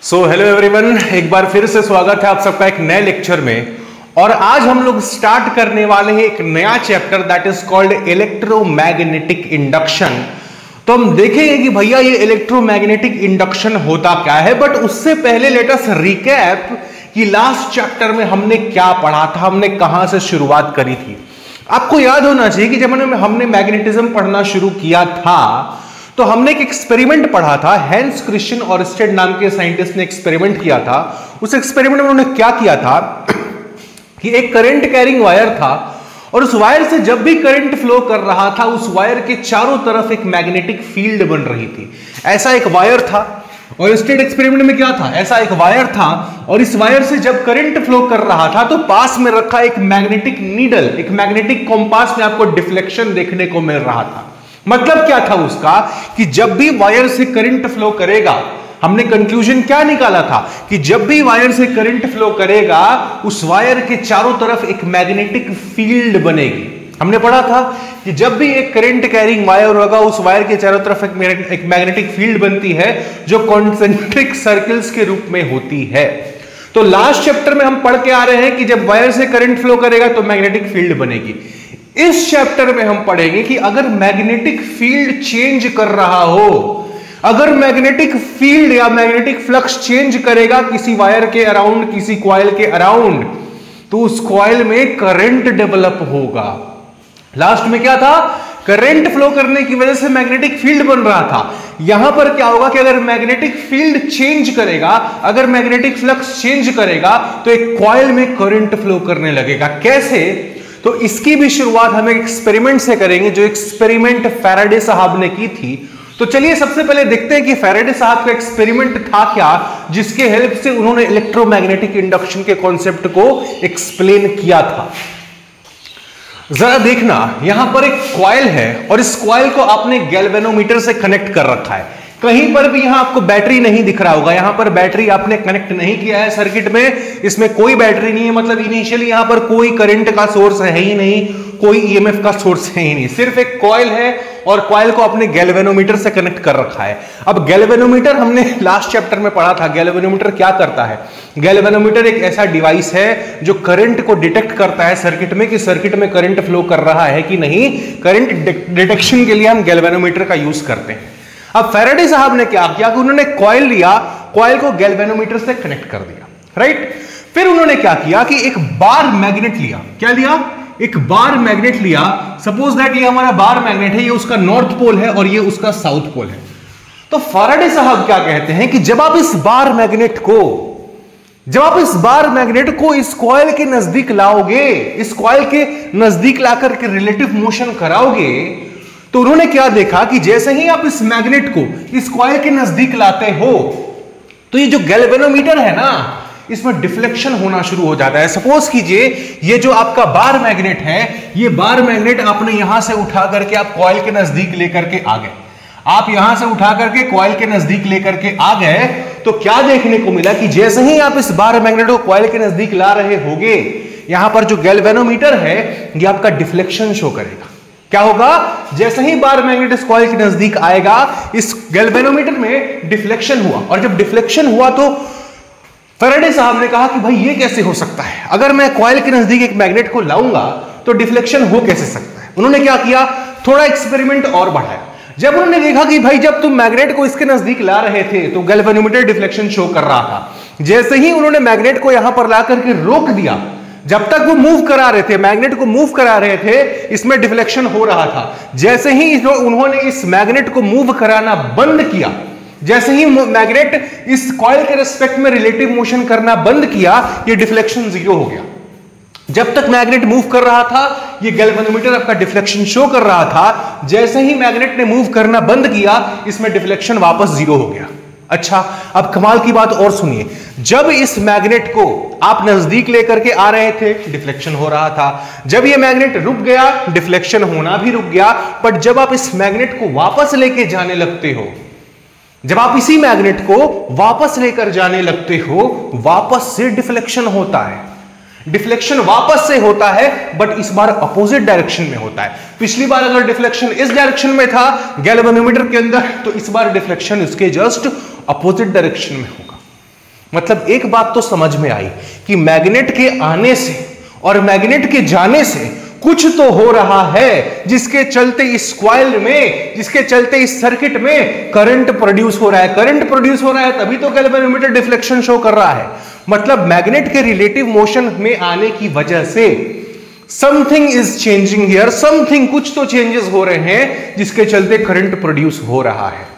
Hello everyone, एक बार फिर से स्वागत है आप सबका एक नए लेक्चर में। और आज हम लोग स्टार्ट करने वाले हैं एक नया chapter that is called electromagnetic induction. तो हम देखेंगे कि भैया ये इलेक्ट्रोमैग्नेटिक इंडक्शन होता क्या है, बट उससे पहले लेट अस रिकैप कि लास्ट चैप्टर में हमने क्या पढ़ा था, हमने कहां से शुरुआत करी थी। आपको याद होना चाहिए कि जब हमने मैग्नेटिज्म पढ़ना शुरू किया था तो हमने एक एक्सपेरिमेंट पढ़ा था। हैंस क्रिश्चियन ऑरस्टेड नाम के साइंटिस्ट ने एक्सपेरिमेंट किया था। उस एक्सपेरिमेंट में उन्होंने क्या किया था कि एक करंट कैरिंग वायर था और उस वायर से जब भी करंट फ्लो कर रहा था उस वायर के चारों तरफ एक मैग्नेटिक फील्ड बन रही थी। ऐसा एक वायर था ऑरस्टेड एक्सपेरिमेंट में क्या था, ऐसा एक वायर था और इस वायर से जब करंट फ्लो कर रहा था तो पास में रखा एक मैग्नेटिक नीडल, एक मैग्नेटिक कॉम्पास में आपको डिफ्लेक्शन देखने को मिल रहा था। मतलब क्या था उसका कि जब भी वायर से करंट फ्लो करेगा, हमने कंक्लूजन क्या निकाला था कि जब भी वायर से करंट फ्लो करेगा उस वायर के चारों तरफ एक मैग्नेटिक फील्ड बनेगी। हमने पढ़ा था कि जब भी एक करंट कैरिंग वायर होगा उस वायर के चारों तरफ एक मैग्नेटिक फील्ड बनती है जो कॉन्सेंट्रिक सर्कल्स के रूप में होती है। तो लास्ट चैप्टर में हम पढ़ के आ रहे हैं कि जब वायर से करंट फ्लो करेगा तो मैग्नेटिक फील्ड बनेगी। इस चैप्टर में हम पढ़ेंगे कि अगर मैग्नेटिक फील्ड चेंज कर रहा हो, अगर मैग्नेटिक फील्ड या मैग्नेटिक फ्लक्स चेंज करेगा किसी वायर के अराउंड, किसी कॉइल के अराउंड, तो उस कॉइल में करंट डेवलप होगा। लास्ट में क्या था, करंट फ्लो करने की वजह से मैग्नेटिक फील्ड बन रहा था। यहां पर क्या होगा कि अगर मैग्नेटिक फील्ड चेंज करेगा, अगर मैग्नेटिक फ्लक्स चेंज करेगा तो एक कॉइल में करंट फ्लो करने लगेगा। कैसे, तो इसकी भी शुरुआत हम एक एक्सपेरिमेंट से करेंगे, जो एक्सपेरिमेंट फैराडे साहब ने की थी। तो चलिए सबसे पहले देखते हैं कि फैराडे साहब का एक्सपेरिमेंट था क्या, जिसके हेल्प से उन्होंने इलेक्ट्रोमैग्नेटिक इंडक्शन के कॉन्सेप्ट को एक्सप्लेन किया था। जरा देखना, यहां पर एक कॉइल है और इस कॉइल को आपने गैल्वेनोमीटर से कनेक्ट कर रखा है। कहीं पर भी यहां आपको बैटरी नहीं दिख रहा होगा, यहां पर बैटरी आपने कनेक्ट नहीं किया है सर्किट में, इसमें कोई बैटरी नहीं है। मतलब इनिशियली यहां पर कोई करंट का सोर्स है ही नहीं, कोई ईएमएफ का सोर्स है ही नहीं, सिर्फ एक कॉइल है और कॉइल को आपने गैल्वेनोमीटर से कनेक्ट कर रखा है। अब गैल्वेनोमीटर हमने लास्ट चैप्टर में पढ़ा था। गैल्वेनोमीटर क्या करता है, गैल्वेनोमीटर एक ऐसा डिवाइस है जो करंट को डिटेक्ट करता है सर्किट में कि सर्किट में करंट फ्लो कर रहा है कि नहीं। करंट डिटेक्शन के लिए हम गैल्वेनोमीटर का यूज करते हैं। अब फैराडे साहब ने क्या किया कि उन्होंने कॉइल लिया, कॉइल को गैल्वेनोमीटर से कनेक्ट कर दिया, राइट। फिर उन्होंने क्या किया कि एक बार मैग्नेट लिया। क्या लिया, एक बार मैग्नेट लिया। सपोज दैट ये हमारा बार मैग्नेट है, ये उसका नॉर्थ पोल है और ये उसका साउथ पोल है। तो फैराडे साहब क्या कहते हैं कि जब आप इस बार मैग्नेट को इस कॉइल के नजदीक लाओगे, इस कॉइल के नजदीक लाकर के रिलेटिव मोशन कराओगे, तो उन्होंने क्या देखा कि जैसे ही आप इस मैग्नेट को इस कॉइल के नजदीक लाते हो तो ये जो गैल्वेनोमीटर है ना, इसमें डिफ्लेक्शन होना शुरू हो जाता है। सपोज कीजिए ये जो आपका बार मैग्नेट है, ये बार मैग्नेट आपने यहां से उठा करके आप कॉइल के नजदीक लेकर के आ गए। आप यहां से उठा करके कॉइल के नजदीक लेकर के आ गए तो क्या देखने को मिला कि जैसे ही आप इस बार मैग्नेट को कॉइल के नजदीक ला रहे होगे, यहां पर जो गैल्वेनोमीटर है ये आपका डिफ्लेक्शन शो करेगा। क्या होगा, जैसे ही बार मैग्नेट इस कॉइल के नजदीक आएगा, इस गैल्वेनोमीटर में डिफ्लेक्शन हुआ। और जब डिफ्लेक्शन हुआ तो फैराडे साहब ने कहा कि भाई ये कैसे हो सकता है, अगर मैं कॉइल के नजदीक एक मैग्नेट को लाऊंगा तो डिफ्लेक्शन हो कैसे सकता है। उन्होंने क्या किया, थोड़ा एक्सपेरिमेंट और बढ़ाया। जब उन्होंने देखा कि भाई जब तुम मैग्नेट को इसके नजदीक ला रहे थे तो गैल्वेनोमीटर डिफ्लेक्शन शो कर रहा था। जैसे ही उन्होंने मैग्नेट को यहां पर ला करके रोक दिया, जब तक वो मूव करा रहे थे, मैग्नेट को मूव करा रहे थे, इसमें डिफ्लेक्शन हो रहा था। जैसे ही उन्होंने इस मैग्नेट को मूव कराना बंद किया, जैसे ही मैग्नेट इस कॉइल के रिस्पेक्ट में रिलेटिव मोशन करना बंद किया, ये डिफ्लेक्शन जीरो हो गया। जब तक मैग्नेट मूव कर रहा था ये गैल्वेनोमीटर आपका डिफ्लेक्शन शो कर रहा था। जैसे ही मैग्नेट ने मूव करना बंद किया, इसमें डिफ्लेक्शन वापस जीरो हो गया। अच्छा, अब कमाल की बात और सुनिए, जब इस मैग्नेट को आप नजदीक लेकर के आ रहे थे डिफ्लेक्शन हो रहा था, जब ये मैग्नेट रुक गया डिफ्लेक्शन होना भी रुक गया। बट जब आप इस मैग्नेट को वापस लेके जाने लगते हो, जब आप इसी मैग्नेट को वापस लेकर जाने लगते हो, वापस से डिफ्लेक्शन होता है। डिफ्लेक्शन वापस से होता है बट इस बार अपोजिट डायरेक्शन में होता है। पिछली बार अगर डिफ्लेक्शन इस डायरेक्शन में था गैल्वेनोमीटर के अंदर, तो इस बार डिफ्लेक्शन इसके जस्ट अपोजिट डायरेक्शन में होगा। मतलब एक बात तो समझ में आई कि मैग्नेट के आने से और मैग्नेट के जाने से कुछ तो हो रहा है, जिसके चलते इस कॉइल में, जिसके चलते इस सर्किट में करंट प्रोड्यूस हो रहा है। करंट प्रोड्यूस हो रहा है तभी तो गैल्वेनोमीटर डिफ्लेक्शन शो कर रहा है। मतलब मैग्नेट के रिलेटिव मोशन में आने की वजह से something is changing here, something, कुछ तो चेंजेस हो रहे हैं जिसके चलते करंट प्रोड्यूस हो रहा है।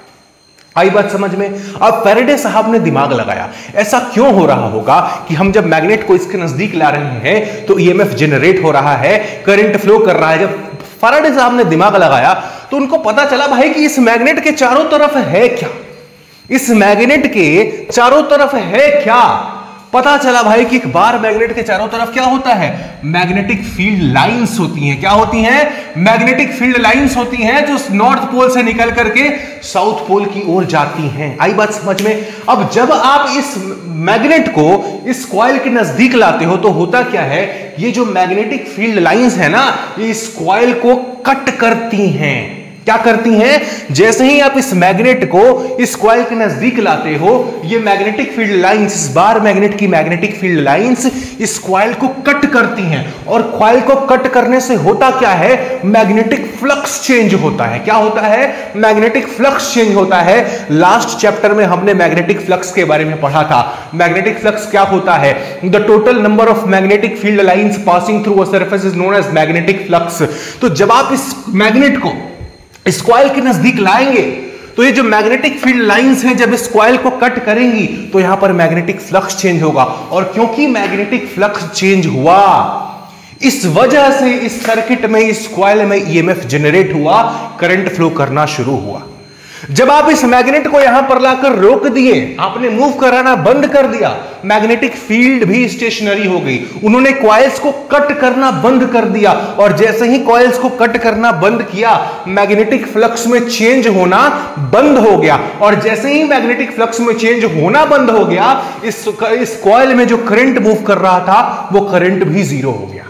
आई बात समझ में? अब फैराडे साहब ने दिमाग लगाया, ऐसा क्यों हो रहा होगा कि हम जब मैग्नेट को इसके नजदीक ला रहे हैं तो ईएमएफ जनरेट हो रहा है, करंट फ्लो कर रहा है। जब फैराडे साहब ने दिमाग लगाया तो उनको पता चला भाई कि इस मैग्नेट के चारों तरफ है क्या, इस मैग्नेट के चारों तरफ है क्या। पता चला भाई कि एक बार मैग्नेट के चारों तरफ क्या होता है, मैग्नेटिक फील्ड लाइंस होती हैं। क्या होती हैं? मैग्नेटिक फील्ड लाइंस होती हैं जो नॉर्थ पोल से निकल करके साउथ पोल की ओर जाती हैं। आई बात समझ में? अब जब आप इस मैग्नेट को इस कॉइल के नजदीक लाते हो तो होता क्या है, ये जो मैग्नेटिक फील्ड लाइंस है ना, ये इस कॉइल को कट करती हैं। क्या करती हैं? जैसे ही आप इस मैग्नेट को इस कॉइल के नजदीक लाते हो, ये मैग्नेटिक फील्ड लाइंस, इस बार मैग्नेट की मैग्नेटिक फील्ड लाइंस इस कॉइल को कट करती हैं। और कॉइल को कट करने से होता क्या है, मैग्नेटिक फ्लक्स चेंज होता है। क्या होता है? मैग्नेटिक फ्लक्स चेंज होता है। लास्ट चैप्टर में हमने मैग्नेटिक फ्लक्स के बारे में पढ़ा था। मैग्नेटिक फ्लक्स क्या होता है? The total number of magnetic field lines passing through a surface is known as magnetic flux. तो जब आप इस मैग्नेट को इस कॉइल के नजदीक लाएंगे तो ये जो मैग्नेटिक फील्ड लाइंस हैं जब इस कॉइल को कट करेंगी तो यहां पर मैग्नेटिक फ्लक्स चेंज होगा। और क्योंकि मैग्नेटिक फ्लक्स चेंज हुआ, इस वजह से इस सर्किट में, इस कॉइल में ईएमएफ जनरेट हुआ, करंट फ्लो करना शुरू हुआ। जब आप इस मैग्नेट को यहां पर लाकर रोक दिए, आपने मूव कराना बंद कर दिया, मैग्नेटिक फील्ड भी स्टेशनरी हो गई। उन्होंने कॉइल्स को कट करना बंद कर दिया और जैसे ही कॉइल्स को कट करना बंद किया, मैग्नेटिक फ्लक्स में चेंज होना बंद हो गया। और जैसे ही मैग्नेटिक फ्लक्स में चेंज होना बंद हो गया, इस कॉइल में जो करंट मूव कर रहा था वो करंट भी जीरो हो गया।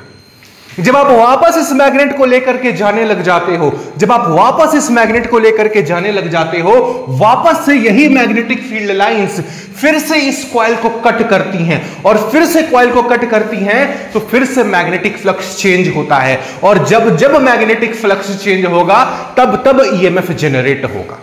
जब आप वापस इस मैग्नेट को लेकर के जाने लग जाते हो, जब आप वापस इस मैग्नेट को लेकर के जाने लग जाते हो, वापस से यही मैग्नेटिक फील्ड लाइंस फिर से इस कॉइल को कट करती हैं और फिर से कॉइल को कट करती हैं तो फिर से मैग्नेटिक फ्लक्स चेंज होता है। और जब जब मैग्नेटिक फ्लक्स चेंज होगा तब तब ईएमएफ जनरेट होगा।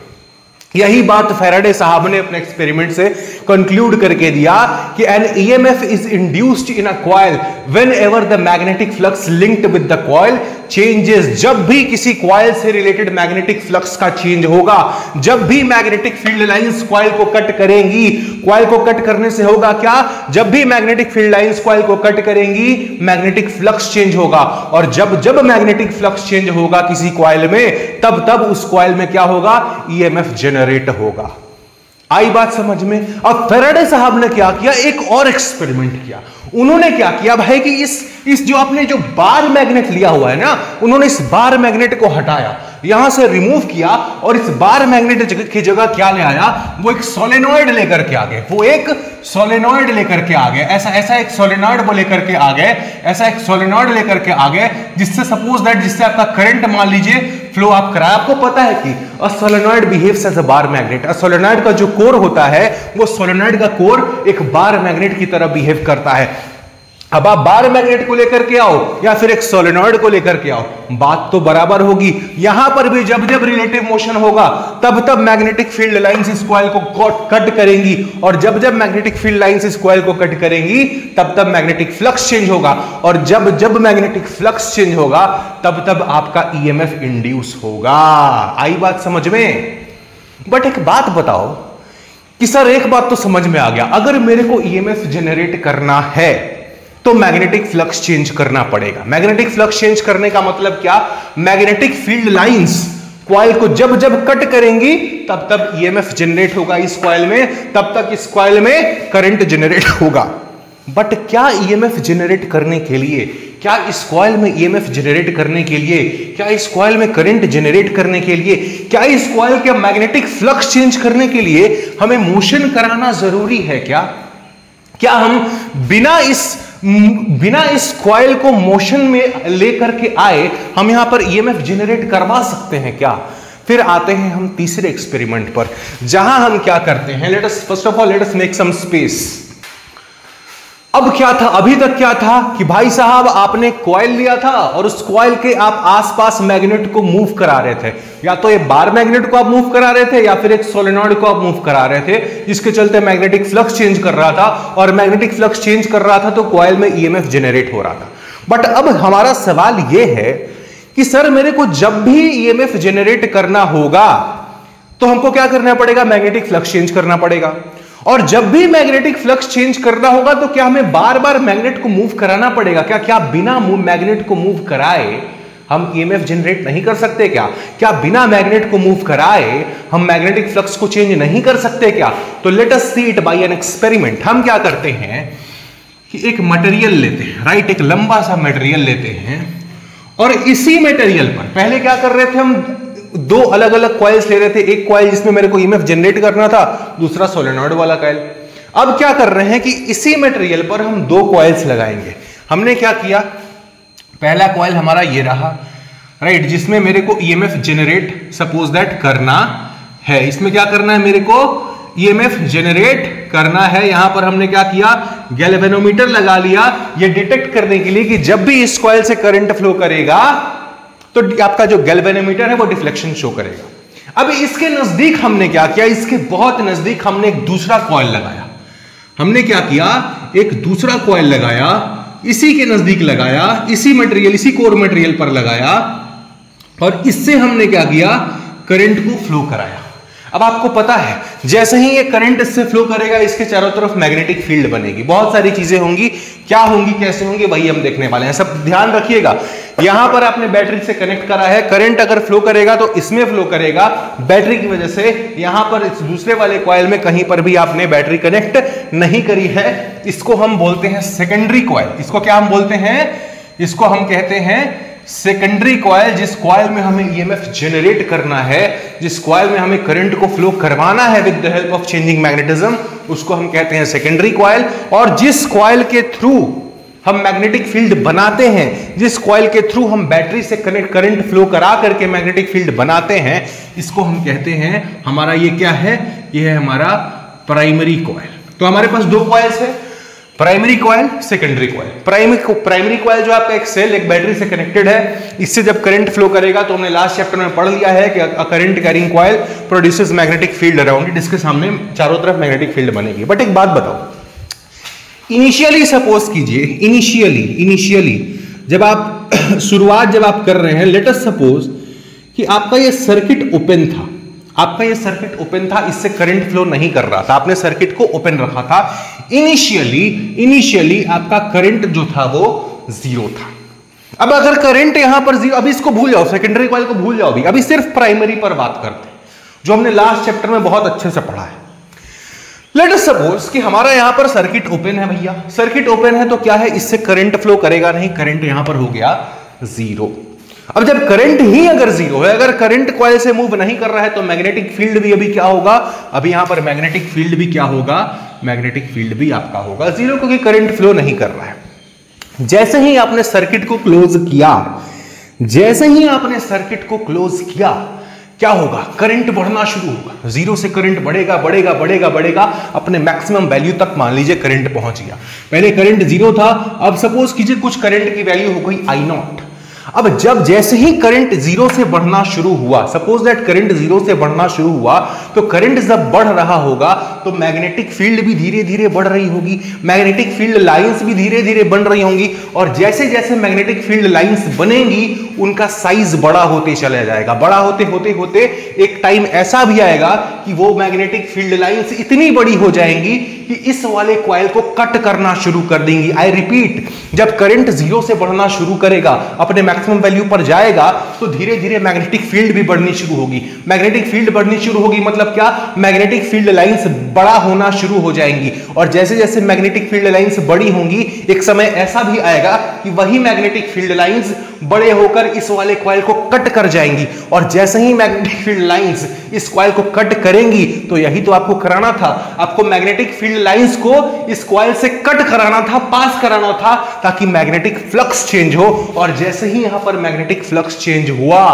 यही बात फैराडे साहब ने अपने एक्सपेरिमेंट से कंक्लूड करके दिया कि an EMF is induced in a coil whenever the magnetic flux linked with the coil changes. जब भी किसी कॉइल से रिलेटेड मैग्नेटिक फ्लक्स का चेंज होगा, जब भी मैग्नेटिक फील्ड लाइंस कॉइल को कट करेंगी, कॉइल को कट करने से होगा क्या, जब भी मैग्नेटिक फील्ड लाइंस कॉइल को कट करेंगी, मैग्नेटिक फ्लक्स चेंज होगा। और जब जब मैग्नेटिक फ्लक्स चेंज होगा किसी कॉइल में, तब तब उस कॉइल में क्या होगा, ईएमएफ जनरेट होगा। आई बात समझ में? अब फैराडे साहब ने क्या किया, एक और एक्सपेरिमेंट किया। उन्होंने क्या किया भाई कि इस जो आपने जो बार मैग्नेट लिया हुआ है ना, उन्होंने इस बार मैग्नेट को हटाया, यहां से रिमूव किया और इस बार मैग्नेट की जगह क्या ले आया, वो एक सोलेनॉइड लेकर के आ गए। वो एक सोलेनॉइड लेकर के आ गए, ऐसा एक सोलेनॉइड वो लेकर के आ गए, ऐसा एक सोलेनॉइड लेकर के आ गए जिससे सपोज दैट, जिससे आपका करंट मान लीजिए फ्लो आप कराया। आपको पता है कि a solenoid behaves as a bar magnet. A solenoid का जो कोर होता है, वो सोलेनॉइड का कोर एक बार मैग्नेट की तरह बिहेव करता है। अब आप बार मैग्नेट को लेकर के आओ या फिर एक सोलेनॉइड को लेकर के आओ, बात तो बराबर होगी। यहां पर भी जब जब रिलेटिव मोशन होगा तब तब मैग्नेटिक फील्ड लाइंस इस कॉइल को कट करेंगी, और जब जब मैग्नेटिक फील्ड लाइंस इस कॉइल को कट करेंगी तब तब मैग्नेटिक फ्लक्स चेंज होगा, और जब जब मैग्नेटिक फ्लक्स चेंज होगा तब तब आपका ईएमएफ इंड्यूस होगा। आई बात समझ में? बट एक बात बताओ कि सर एक बात तो समझ में आ गया, अगर मेरे को ईएमएफ जनरेट करना है तो मैग्नेटिक फ्लक्स चेंज करना पड़ेगा। मैग्नेटिक फ्लक्स चेंज करने का मतलब क्या, मैग्नेटिक फील्ड लाइंस कॉइल को जब जब कट करेंगी तब तब ईएमएफ जनरेट होगा इस कॉइल में, तब तक इस कॉइल में करंट जनरेट होगा। बट क्या ईएमएफ जनरेट करने के लिए, क्या इस कॉइल में ईएमएफ जनरेट करने के लिए, क्या इस कॉइल में करंट जनरेट करने के लिए, क्या इस कॉइल के मैग्नेटिक फ्लक्स चेंज करने के लिए हमें मोशन कराना जरूरी है? क्या हम बिना इस कॉइल को मोशन में लेकर के आए हम यहां पर ईएमएफ जनरेट करवा सकते हैं क्या? फिर आते हैं हम तीसरे एक्सपेरिमेंट पर, जहां हम क्या करते हैं, let us first of all let us make some space. अब क्या था, अभी तक क्या था कि भाई साहब आपने कॉइल लिया था और उस कॉइल के आप आसपास मैग्नेट को मूव करा रहे थे, या तो एक बार मैग्नेट को आप मूव करा रहे थे या फिर एक सोलेनॉइड को आप मूव करा रहे थे, जिसके चलते मैग्नेटिक फ्लक्स चेंज कर रहा था, और मैग्नेटिक फ्लक्स चेंज कर रहा था तो कॉइल में ईएमएफ जनरेट हो रहा था। बट अब हमारा सवाल यह है कि सर मेरे को जब भी ईएमएफ जनरेट करना होगा तो हमको क्या करना पड़ेगा, मैग्नेटिक फ्लक्स चेंज करना पड़ेगा, और जब भी मैग्नेटिक फ्लक्स चेंज करना होगा तो क्या हमें बार बार मैग्नेट को मूव कराना पड़ेगा क्या? क्या बिना मैग्नेट को मूव कराए हम ईएमएफ जनरेट नहीं कर सकते क्या? क्या बिना मैग्नेट को मूव कराए हम मैग्नेटिक फ्लक्स को चेंज नहीं कर सकते क्या? तो let us see it by an experiment. हम क्या करते हैं कि एक मटेरियल लेते हैं, राइट, एक लंबा सा मटेरियल लेते हैं, और इसी मटेरियल पर पहले क्या कर रहे थे, हम दो अलग अलग कॉइल्स ले रहे थे, एक कॉइल जिसमें मेरे को ईएमएफ जनरेट करना था, दूसरा सोलेनॉइड वाला कॉइल। अब क्या कर रहे हैं कि इसी मटेरियल पर हम दो कॉइल्स लगाएंगे। हमने क्या किया, पहला कॉइल हमारा ये रहा, राइट, जिसमें मेरे को ईएमएफ जनरेट सपोज दैट करना है। इसमें क्या करना है, मेरे को ईएमएफ जनरेट करना है। यहां पर हमने क्या किया, गैल्वेनोमीटर लगा लिया, ये डिटेक्ट करने के लिए कि जब भी इस कॉइल से करंट फ्लो करेगा तो आपका जो गैल्वेनोमीटर है वो डिफ्लेक्शन शो करेगा। अब इसके नजदीक हमने क्या किया, इसके बहुत नजदीक हमने एक दूसरा कॉइल लगाया। हमने क्या किया, एक दूसरा कॉइल लगाया, इसी के नजदीक लगाया, इसी मटेरियल, इसी कोर मटेरियल पर लगाया, और इससे हमने क्या किया, करंट को फ्लो कराया। अब आपको पता है जैसे ही ये करंट इससे फ्लो करेगा इसके चारों तरफ मैग्नेटिक फील्ड बनेगी, बहुत सारी चीजें होंगी, क्या होंगी, कैसे होंगी, वही हम देखने वाले हैं। सब ध्यान रखिएगा, यहां पर आपने बैटरी से कनेक्ट करा है, करंट अगर फ्लो करेगा तो इसमें फ्लो करेगा बैटरी की वजह से। यहां पर इस दूसरे वाले कॉइल में कहीं पर भी आपने बैटरी कनेक्ट नहीं करी है। इसको हम बोलते हैं सेकेंडरी कॉइल। इसको क्या हम बोलते हैं, इसको हम कहते हैं सेकेंडरी कॉइल। जिस कॉइल में हमें ईएमएफ जनरेट करना है, जिस कॉइल में हमें करंट को फ्लो करवाना है with the help of changing magnetism, उसको हम कहते हैं सेकेंडरी कॉइल। और जिस कॉइल के थ्रू हम मैग्नेटिक फील्ड बनाते हैं, जिस कॉइल के थ्रू हम बैटरी से कनेक्ट करंट फ्लो करा करके मैग्नेटिक फील्ड बनाते हैं, इसको हम कहते हैं, हमारा ये क्या है, ये है हमारा प्राइमरी कॉइल। तो हमारे पास दो कॉइल्स है, primary coil, secondary coil. Primary coil जो आपका एक सेल, एक बैटरी से कनेक्टेड है, इससे जब करंट फ्लो करेगा तो हमने लास्ट चैप्टर में पढ़ लिया है कि a current carrying coil produces magnetic field around it, इसके सामने चारों तरफ मैग्नेटिक फील्ड बनेगी। बट एक बात बताओ, इनिशियली सपोज कीजिए, इनिशियली जब आप शुरुआत जब आप कर रहे हैं, लेट अस सपोज कि आपका ये सर्किट ओपन था, आपका ये सर्किट ओपन था, इससे करंट फ्लो नहीं कर रहा था, आपने सर्किट को ओपन रखा था। इनिशियली आपका करंट जो था वो जीरो था। अब अगर करंट यहां पर जीरो, अभी इसको भूल जाओ, सेकेंडरी कॉइल को भूल जाओ, अभी सिर्फ प्राइमरी पर बात करते हैं, जो हमने लास्ट चैप्टर में बहुत अच्छे से पढ़ा है। लेट अस सपोज कि हमारा यहां पर सर्किट ओपन है भैया, सर्किट ओपन है तो क्या है, इससे करंट फ्लो करेगा नहीं, करंट यहां पर हो गया जीरो। अब जब करंट ही अगर जीरो है, अगर करंट कॉइल से मूव नहीं कर रहा है तो मैग्नेटिक फील्ड भी अभी क्या होगा, अभी यहां पर मैग्नेटिक फील्ड भी क्या होगा, मैग्नेटिक फील्ड भी आपका होगा जीरो, क्योंकि करंट फ्लो नहीं कर रहा है। जैसे ही आपने सर्किट को क्लोज किया, जैसे ही आपने सर्किट को क्लोज किया, क्या होगा, करंट बढ़ना शुरू होगा, जीरो से करंट बढ़ेगा बढ़ेगा बढ़ेगा बढ़ेगा, अपने मैक्सिमम वैल्यू तक मान लीजिए करंट पहुंच गया। पहले करंट जीरो था, अब सपोज कीजिए कुछ करंट की वैल्यू हो गई आई नॉट। अब जब जैसे ही करंट जीरो से बढ़ना शुरू हुआ, सपोज दैट करंट जीरो से बढ़ना शुरू हुआ, तो करंट जब बढ़ रहा होगा तो मैग्नेटिक फील्ड भी धीरे धीरे बढ़ रही होगी, मैग्नेटिक फील्ड लाइंस भी धीरे धीरे बन रही होंगी, और जैसे जैसे मैग्नेटिक फील्ड लाइंस बनेंगी उनका साइज बड़ा होते चला जाएगा। बड़ा होते होते होते एक टाइम ऐसा भी आएगा कि वो मैग्नेटिक फील्ड लाइंस इतनी बड़ी हो जाएंगी कि इस वाले कॉइल को कट करना शुरू कर देंगी। आई रिपीट, जब करंट जीरो से बढ़ना शुरू करेगा, अपने मैक्सिमम वैल्यू पर जाएगा, तो धीरे धीरे मैग्नेटिक फील्ड भी बढ़नी शुरू होगी। मैग्नेटिक फील्ड बढ़नी शुरू होगी मतलब क्या, मैग्नेटिक फील्ड लाइंस बड़ा होना शुरू हो जाएंगी, और जैसे जैसे मैग्नेटिक फील्ड लाइंस बड़ी होंगी, एक समय ऐसा भी आएगा कि वही मैग्नेटिक फील्ड लाइंस बड़े होकर इस वाले कॉइल को कट कर जाएंगी, और जैसे ही मैग्नेटिक फील्ड लाइंस इस कॉइल को कट करेंगी, तो यही तो आपको कराना था, आपको मैग्नेटिक फील्ड लाइंस को इस कॉइल से कट कराना था, पास कराना था, ताकि मैग्नेटिक फ्लक्स चेंज हो। और जैसे ही यहां पर मैग्नेटिक फ्लक्स चेंज हुआ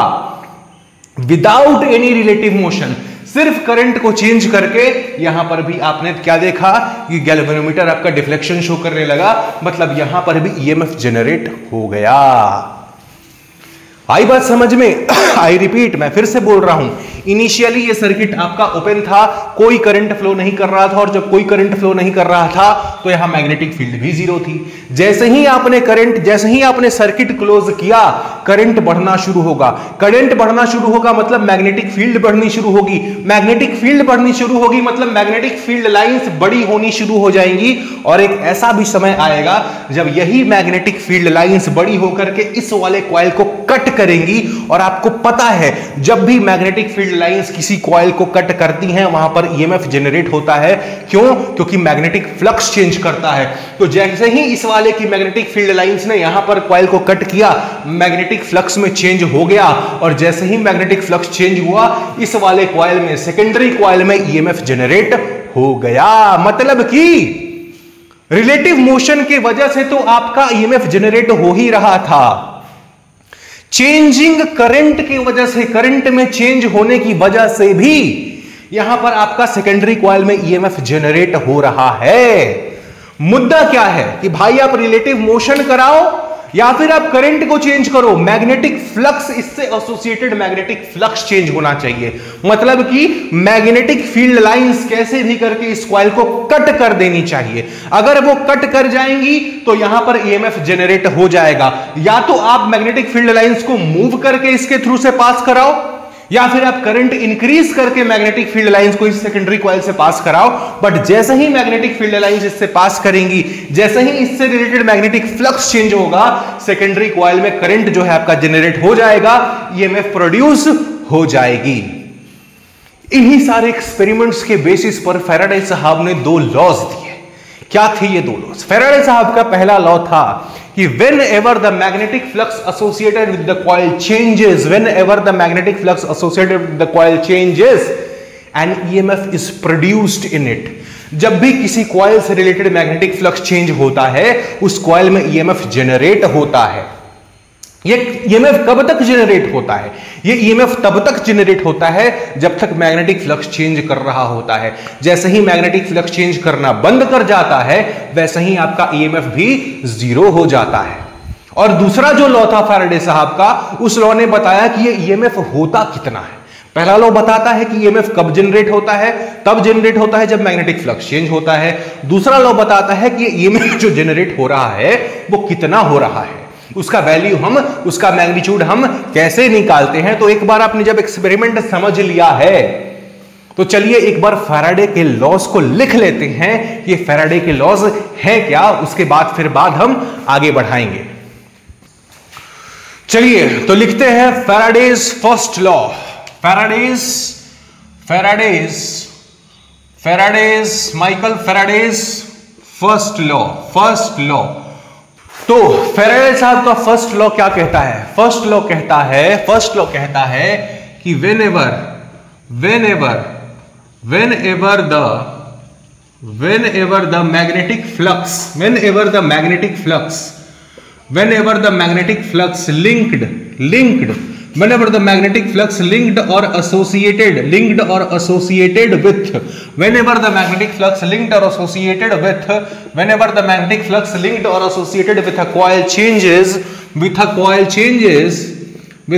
विदाउट एनी रिलेटिव मोशन, सिर्फ करंट को चेंज करके यहां पर भी आपने क्या देखा कि गैल्वेनोमीटर आपका डिफ्लेक्शन शो करने लगा, मतलब यहां पर भी ईएमएफ जनरेट हो गया। आई बात समझ में? आई रिपीट, मैं फिर से बोल रहा हूं, इनिशियली ये सर्किट आपका ओपन था, कोई करंट फ्लो नहीं कर रहा था, और जब कोई करंट फ्लो नहीं कर रहा था तो यहां मैग्नेटिक फील्ड भी जीरो थी। जैसे ही आपने सर्किट क्लोज किया, करंट बढ़ना शुरू होगा। करंट बढ़ना शुरू होगा मतलब मैग्नेटिक फील्ड बढ़नी शुरू होगी। मैग्नेटिक फील्ड बढ़नी शुरू होगी मतलब मैग्नेटिक फील्ड लाइंस बड़ी होनी शुरू हो जाएंगी, और एक ऐसा भी समय आएगा जब यही मैग्नेटिक फील्ड लाइंस बड़ी होकर के इस वाले कॉइल को कट करेंगी। और आपको पता है जब भी मैग्नेटिक फील्ड लाइंस किसी कॉइल को कट करती हैं वहां पर ईएमएफ जनरेट होता है। क्यों? क्योंकि मैग्नेटिक फ्लक्स चेंज करता है। तो जैसे ही इस वाले की मैग्नेटिक फील्ड लाइंस ने यहां पर कॉइल को कट किया, मैग्नेटिक फ्लक्स में चेंज हो गया, और जैसे ही मैग्नेटिक फ्लक्स चेंज हुआ, इस वाले कॉइल में, सेकेंडरी कॉइल में ईएमएफ जनरेट हो गया। मतलब कि रिलेटिव मोशन की वजह से तो आपका ईएमएफ जनरेट हो ही रहा था, चेंजिंग करंट की वजह से, करंट में चेंज होने की वजह से भी यहां पर आपका सेकेंडरी कॉइल में ईएमएफ जनरेट हो रहा है। मुद्दा क्या है कि भाई आप रिलेटिव मोशन कराओ या फिर आप करंट को चेंज करो, मैग्नेटिक फ्लक्स, इससे एसोसिएटेड मैग्नेटिक फ्लक्स चेंज होना चाहिए। मतलब कि मैग्नेटिक फील्ड लाइंस कैसे भी करके इस कॉइल को कट कर देनी चाहिए। अगर वो कट कर जाएंगी तो यहां पर ईएमएफ जनरेट हो जाएगा। या तो आप मैग्नेटिक फील्ड लाइंस को मूव करके इसके थ्रू से पास कराओ, या फिर आप करंट इंक्रीज करके मैग्नेटिक फील्ड लाइंस को इस सेकेंडरी कॉइल से पास कराओ। बट जैसे ही मैग्नेटिक फील्ड लाइंस इससे पास करेंगी, जैसे ही इससे रिलेटेड मैग्नेटिक फ्लक्स चेंज होगा, सेकेंडरी कॉइल में करंट जो है आपका जनरेट हो जाएगा, ईएमएफ प्रोड्यूस हो जाएगी। इन्हीं सारे एक्सपेरिमेंट्स के बेसिस पर फैराडे साहब ने दो लॉज दिए। क्या थे ये दो लॉज? फैराडे साहब का पहला लॉ था कि whenever the magnetic flux associated with the coil changes, whenever the magnetic flux associated with the coil changes, an EMF is produced in it. जब भी किसी कॉइल से रिलेटेड मैग्नेटिक फ्लक्स चेंज होता है, उस कॉइल में ईएमएफ जनरेट होता है। ये ईएमएफ कब तक जनरेट होता है? ये ईएमएफ तब तक जनरेट होता है जब तक मैग्नेटिक फ्लक्स चेंज कर रहा होता है। जैसे ही मैग्नेटिक फ्लक्स चेंज करना बंद कर जाता है, वैसे ही आपका ईएमएफ भी जीरो हो जाता है। और दूसरा जो लॉ था फैराडे साहब का, उस लॉ ने बताया कि ये ईएमएफ होता कितना है। पहला लॉ बताता है कि ईएमएफ कब जनरेट होता है, तब जनरेट होता है जब मैग्नेटिक फ्लक्स चेंज होता है। दूसरा लॉ बताता है कि ईएमएफ जो जनरेट हो रहा है वो कितना हो रहा है, उसका वैल्यू हम, उसका मैग्नीट्यूड हम कैसे निकालते हैं। तो एक बार आपने जब एक्सपेरिमेंट समझ लिया है, तो चलिए एक बार फैराडे के लॉज को लिख लेते हैं। ये फैराडे के लॉज है क्या, उसके बाद हम आगे बढ़ाएंगे। चलिए तो लिखते हैं Faraday's first law. Faraday's Michael Faraday's first law. तो फैराडे साहब का फर्स्ट लॉ क्या कहता है? फर्स्ट लॉ कहता है कि whenever the magnetic flux linked or associated with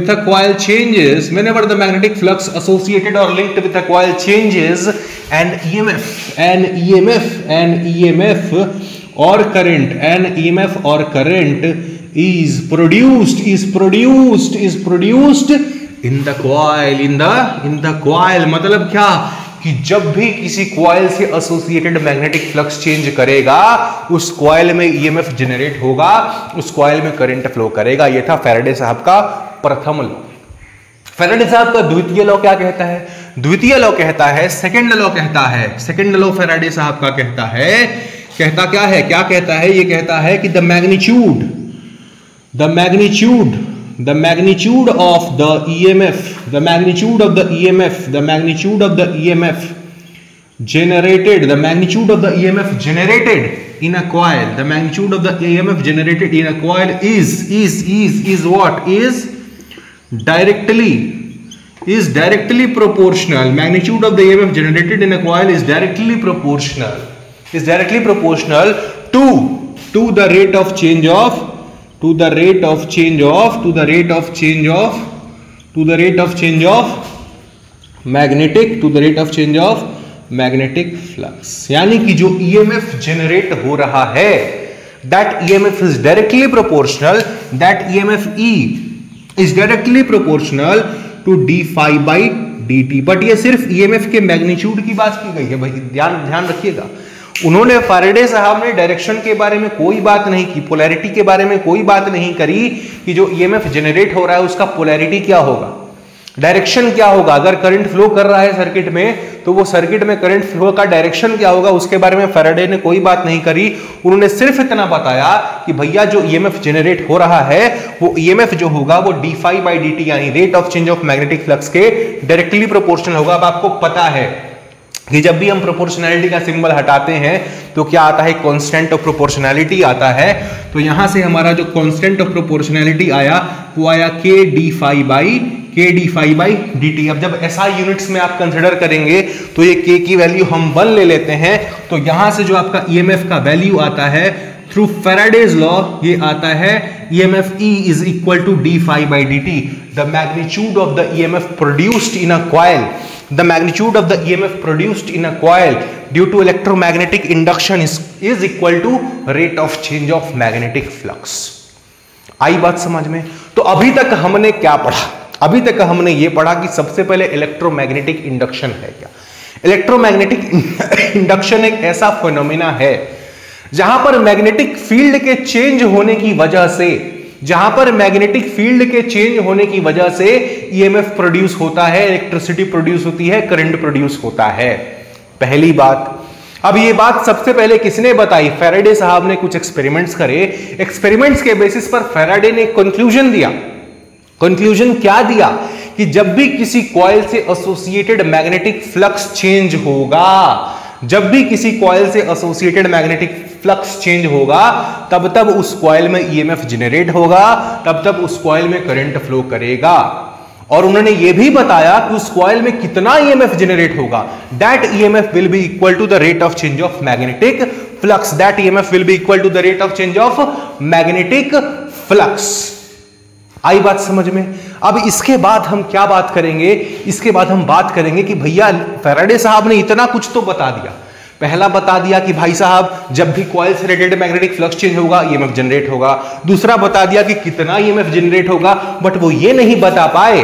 a coil changes, whenever the magnetic flux associated or linked with a coil changes, an EMF or current is produced in the coil। मतलब क्या कि जब भी किसी coil से associated magnetic flux change करेगा, उस coil में ईएमएफ जनरेट होगा, उस कॉइल में करंट फ्लो करेगा। यह था फैराडे साहब का प्रथम लॉ। फैराडे साहब का द्वितीय लॉ क्या कहता है? द्वितीय लॉ कहता है, सेकंड लॉ फैराडे साहब का कहता है, ये कहता है कि the magnitude of the EMF generated in a coil, is what? Is is directly proportional. Magnitude of the EMF generated in a coil is directly proportional. Is directly proportional to the rate of change of magnetic flux. यानी कि जो EMF generate हो रहा है, that EMF is directly proportional, that EMF E is directly proportional to d phi by dt. But ये सिर्फ EMF के magnitude की बात की गई है भाई, ध्यान रखिएगा। उन्होंने फैराडे साहब ने डायरेक्शन के बारे में कोई बात नहीं की, पोलैरिटी के बारे में कोई बात नहीं करी कि जो EMF जनरेट हो रहा है उसका पोलैरिटी क्या होगा, डायरेक्शन क्या होगा। अगर करंट फ्लो कर रहा है सर्किट में तो वो सर्किट में करंट फ्लो का डायरेक्शन क्या होगा, उसके बारे में फैराडे ने कोई बात नहीं करी। उन्होंने सिर्फ इतना बताया कि भैया जो EMF जनरेट हो रहा है वो EMF जो होगा वो d phi by dt यानी rate of change of magnetic flux के डायरेक्टली प्रोपोर्शनल होगा। अब आपको पता है कि जब भी हम प्रोपोर्शनैलिटी का सिंबल हटाते हैं तो क्या आता है, कांस्टेंट ऑफ प्रोपोर्शनैलिटी आता है। तो यहां से हमारा जो कांस्टेंट ऑफ प्रोपोर्शनैलिटी आया वो आया k d phi by dt। अब जब SI यूनिट्स में आप कंसिडर करेंगे तो ये k की वैल्यू हम 1 ले लेते हैं। तो यहां से जो आपका EMF का वैल्यू आता है थ्रू फैराडेज लॉ, ये आता है EMF E is equal to d phi by dt. The magnitude of the EMF produced in a coil, the magnitude of the EMF produced in a coil due to electromagnetic induction is equal to rate of change of magnetic flux. आई बात समझ में? तो अभी तक हमने क्या पढ़ा? अभी तक हमने ये पढ़ा कि सबसे पहले इलेक्ट्रोमैग्नेटिक इंडक्शन है क्या। इलेक्ट्रोमैग्नेटिक इंडक्शन एक ऐसा फिनोमेना है जहां पर मैग्नेटिक फील्ड के चेंज होने की वजह से, EMF प्रोड्यूस होता है, इलेक्ट्रिसिटी प्रोड्यूस होती है, करंट प्रोड्यूस होता है। पहली बात। अब ये बात सबसे पहले किसने बताई? फैराडे साहब ने कुछ एक्सपेरिमेंट्स करे। एक्सपेरिमेंट्स के बेसिस पर फैराडे ने कंक्लूजन दिया। कंक्लूजन क्या दिया कि जब भी किसी कॉइल से एसोसिएटेड मैग्नेटिक फ्लक्स चेंज होगा, जब भी किसी कॉइल से एसोसिएटेड मैग्नेटिक फ्लक्स चेंज होगा तब तब उस कॉइल में EMF जनरेट होगा, तब तब उस कॉइल में करंट फ्लो करेगा। और उन्होंने यह भी बताया कि उस कॉइल में कितना EMF जनरेट होगा, that EMF will be equal to the rate of change of magnetic flux, that EMF will be equal to the rate of change of magnetic flux. आई बात समझ में? अब इसके बाद हम क्या बात करेंगे? इसके बाद हम बात करेंगे कि भैया फैराडे साहब ने इतना कुछ तो बता दिया। पहला बता दिया कि भाई साहब जब भी कॉइल से रिलेटेड मैग्नेटिक फ्लक्स चेंज होगा EMF जनरेट होगा। दूसरा बता दिया कि कितना EMF जनरेट होगा, बट वो ये नहीं बता पाए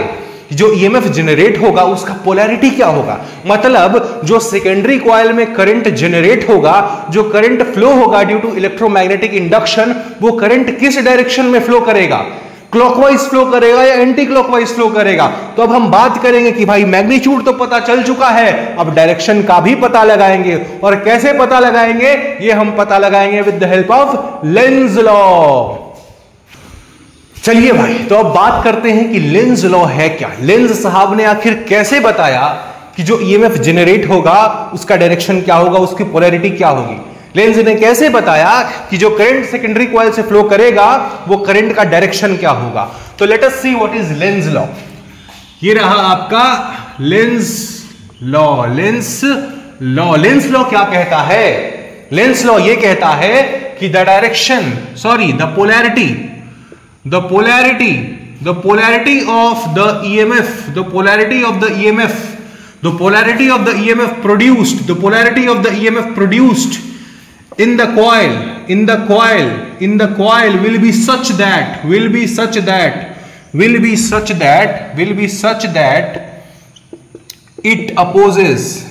कि जो EMF जनरेट होगा उसका पोलैरिटी क्या होगा। मतलब जो सेकेंडरी कॉइल में करंट जनरेट होगा, जो करंट फ्लो होगा ड्यू टू इलेक्ट्रोमैग्नेटिक इंडक्शन, वो करंट किस डायरेक्शन में फ्लो करेगा, क्लॉकवाइज फ्लो करेगा या एंटी क्लॉकवाइज फ्लो करेगा। तो अब हम बात करेंगे कि भाई मैग्नीट्यूड तो पता चल चुका है, अब डायरेक्शन का भी पता लगाएंगे। और कैसे पता लगाएंगे? ये हम पता लगाएंगे with the help of Lenz law. चलिए भाई, तो अब बात करते हैं कि लेंज लॉ है क्या। लेंज साहब ने आखिर कैसे बताया कि जो EMF जनरेट होगा उसका डायरेक्शन क्या होगा, उसकी पोलैरिटी क्या होगी। लेंज ने कैसे बताया कि जो करंट सेकेंडरी कॉइल से फ्लो करेगा वो करंट का डायरेक्शन क्या होगा। तो let us see what is Lenz law. ये रहा आपका लेंज लॉ। लेंज लॉ क्या कहता है? लेंज लॉ ये कहता है कि the direction, sorry the polarity of the EMF, the polarity of the EMF produced in the coil will be such that it opposes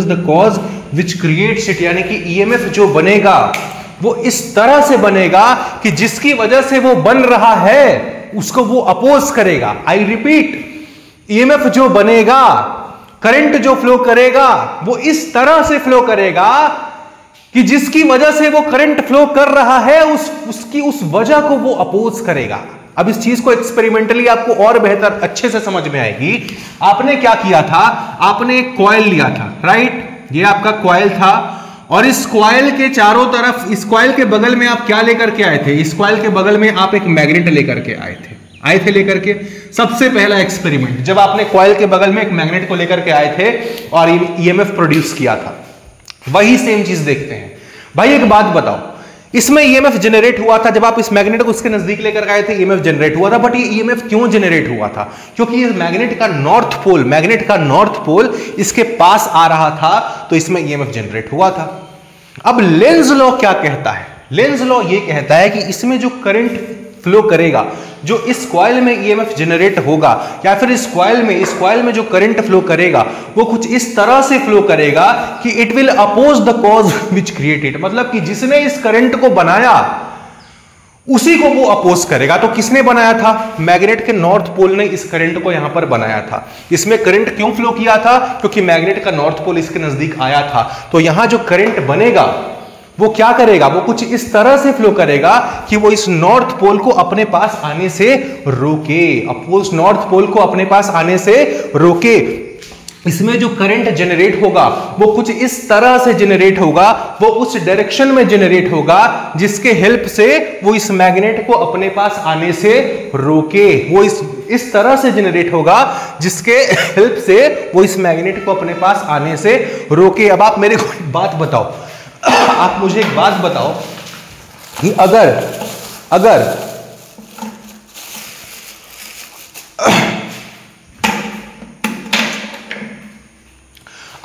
the cause which creates it। यानी कि EMF जो बनेगा वो इस तरह से बनेगा कि जिसकी वजह से वो बन रहा है उसको वो अपोज करेगा। आई रिपीट, EMF जो बनेगा, करंट जो फ्लो करेगा वो इस तरह से फ्लो करेगा कि जिसकी वजह से वो करंट फ्लो कर रहा है उसकी उस वजह को वो अपोज करेगा। अब इस चीज को एक्सपेरिमेंटली आपको और बेहतर अच्छे से समझ में आएगी। आपने क्या किया था, आपने एक कॉइल लिया था, राइट, ये आपका कॉइल था, और इस कॉइल के चारों तरफ, इस कॉइल के बगल में आप क्या लेकर के आए थे, इस कॉइल के बगल में आप एक मैग्नेट लेकर के आए थे लेकर के। सबसे पहला एक्सपेरिमेंट, जब आपने कॉइल के बगल में एक मैग्नेट को लेकर के आए थे और ईएमएफ प्रोड्यूस किया था, वही सेम चीज देखते हैं। भाई एक बात बताओ, इसमें ईएमएफ जनरेट हुआ था, जब आप इस मैग्नेट को उसके नजदीक लेकर आए थे ईएमएफ जनरेट हुआ था, बट ये ईएमएफ क्यों जनरेट हुआ था? क्योंकि ये मैग्नेट का नॉर्थ पोल इसके पास आ रहा था, तो इसमें ईएमएफ जनरेट हुआ था। अब लेंज लॉ क्या कहता है? लेंज लॉ ये कहता है कि इसमें जो करंट फ्लो करेगा, जो इस कॉइल में ईएमएफ जनरेट होगा, या फिर इस कॉइल में जो करंट फ्लो करेगा, वो कुछ इस तरह से फ्लो करेगा कि it will oppose the cause which created, मतलब कि जिसने इस करंट को बनाया उसी को वो अपोज करेगा। तो किसने बनाया था? मैग्नेट के नॉर्थ पोल ने इस करंट को यहां पर बनाया था। इसमें करंट क्यों फ्लो किया था? क्योंकि मैग्नेट का नॉर्थ पोल इसके नजदीक आया था। तो यहां जो करंट बनेगा वो क्या करेगा? वो कुछ इस तरह से फ्लो करेगा कि वो इस नॉर्थ पोल को अपने पास आने से रोके, अपोज नॉर्थ पोल को अपने पास आने से रोके। इसमें जो करंट जनरेट होगा वो कुछ इस तरह से जनरेट होगा, वो उस डायरेक्शन में जनरेट होगा जिसके हेल्प से वो इस मैग्नेट को अपने पास आने से रोके। वो इस तरह से जनरेट होगा जिसके हेल्प से वो इस मैग्नेट को अपने पास आने से रोके। अब आप मेरे को एक बात बताओ, आप मुझे एक बात बताओ कि अगर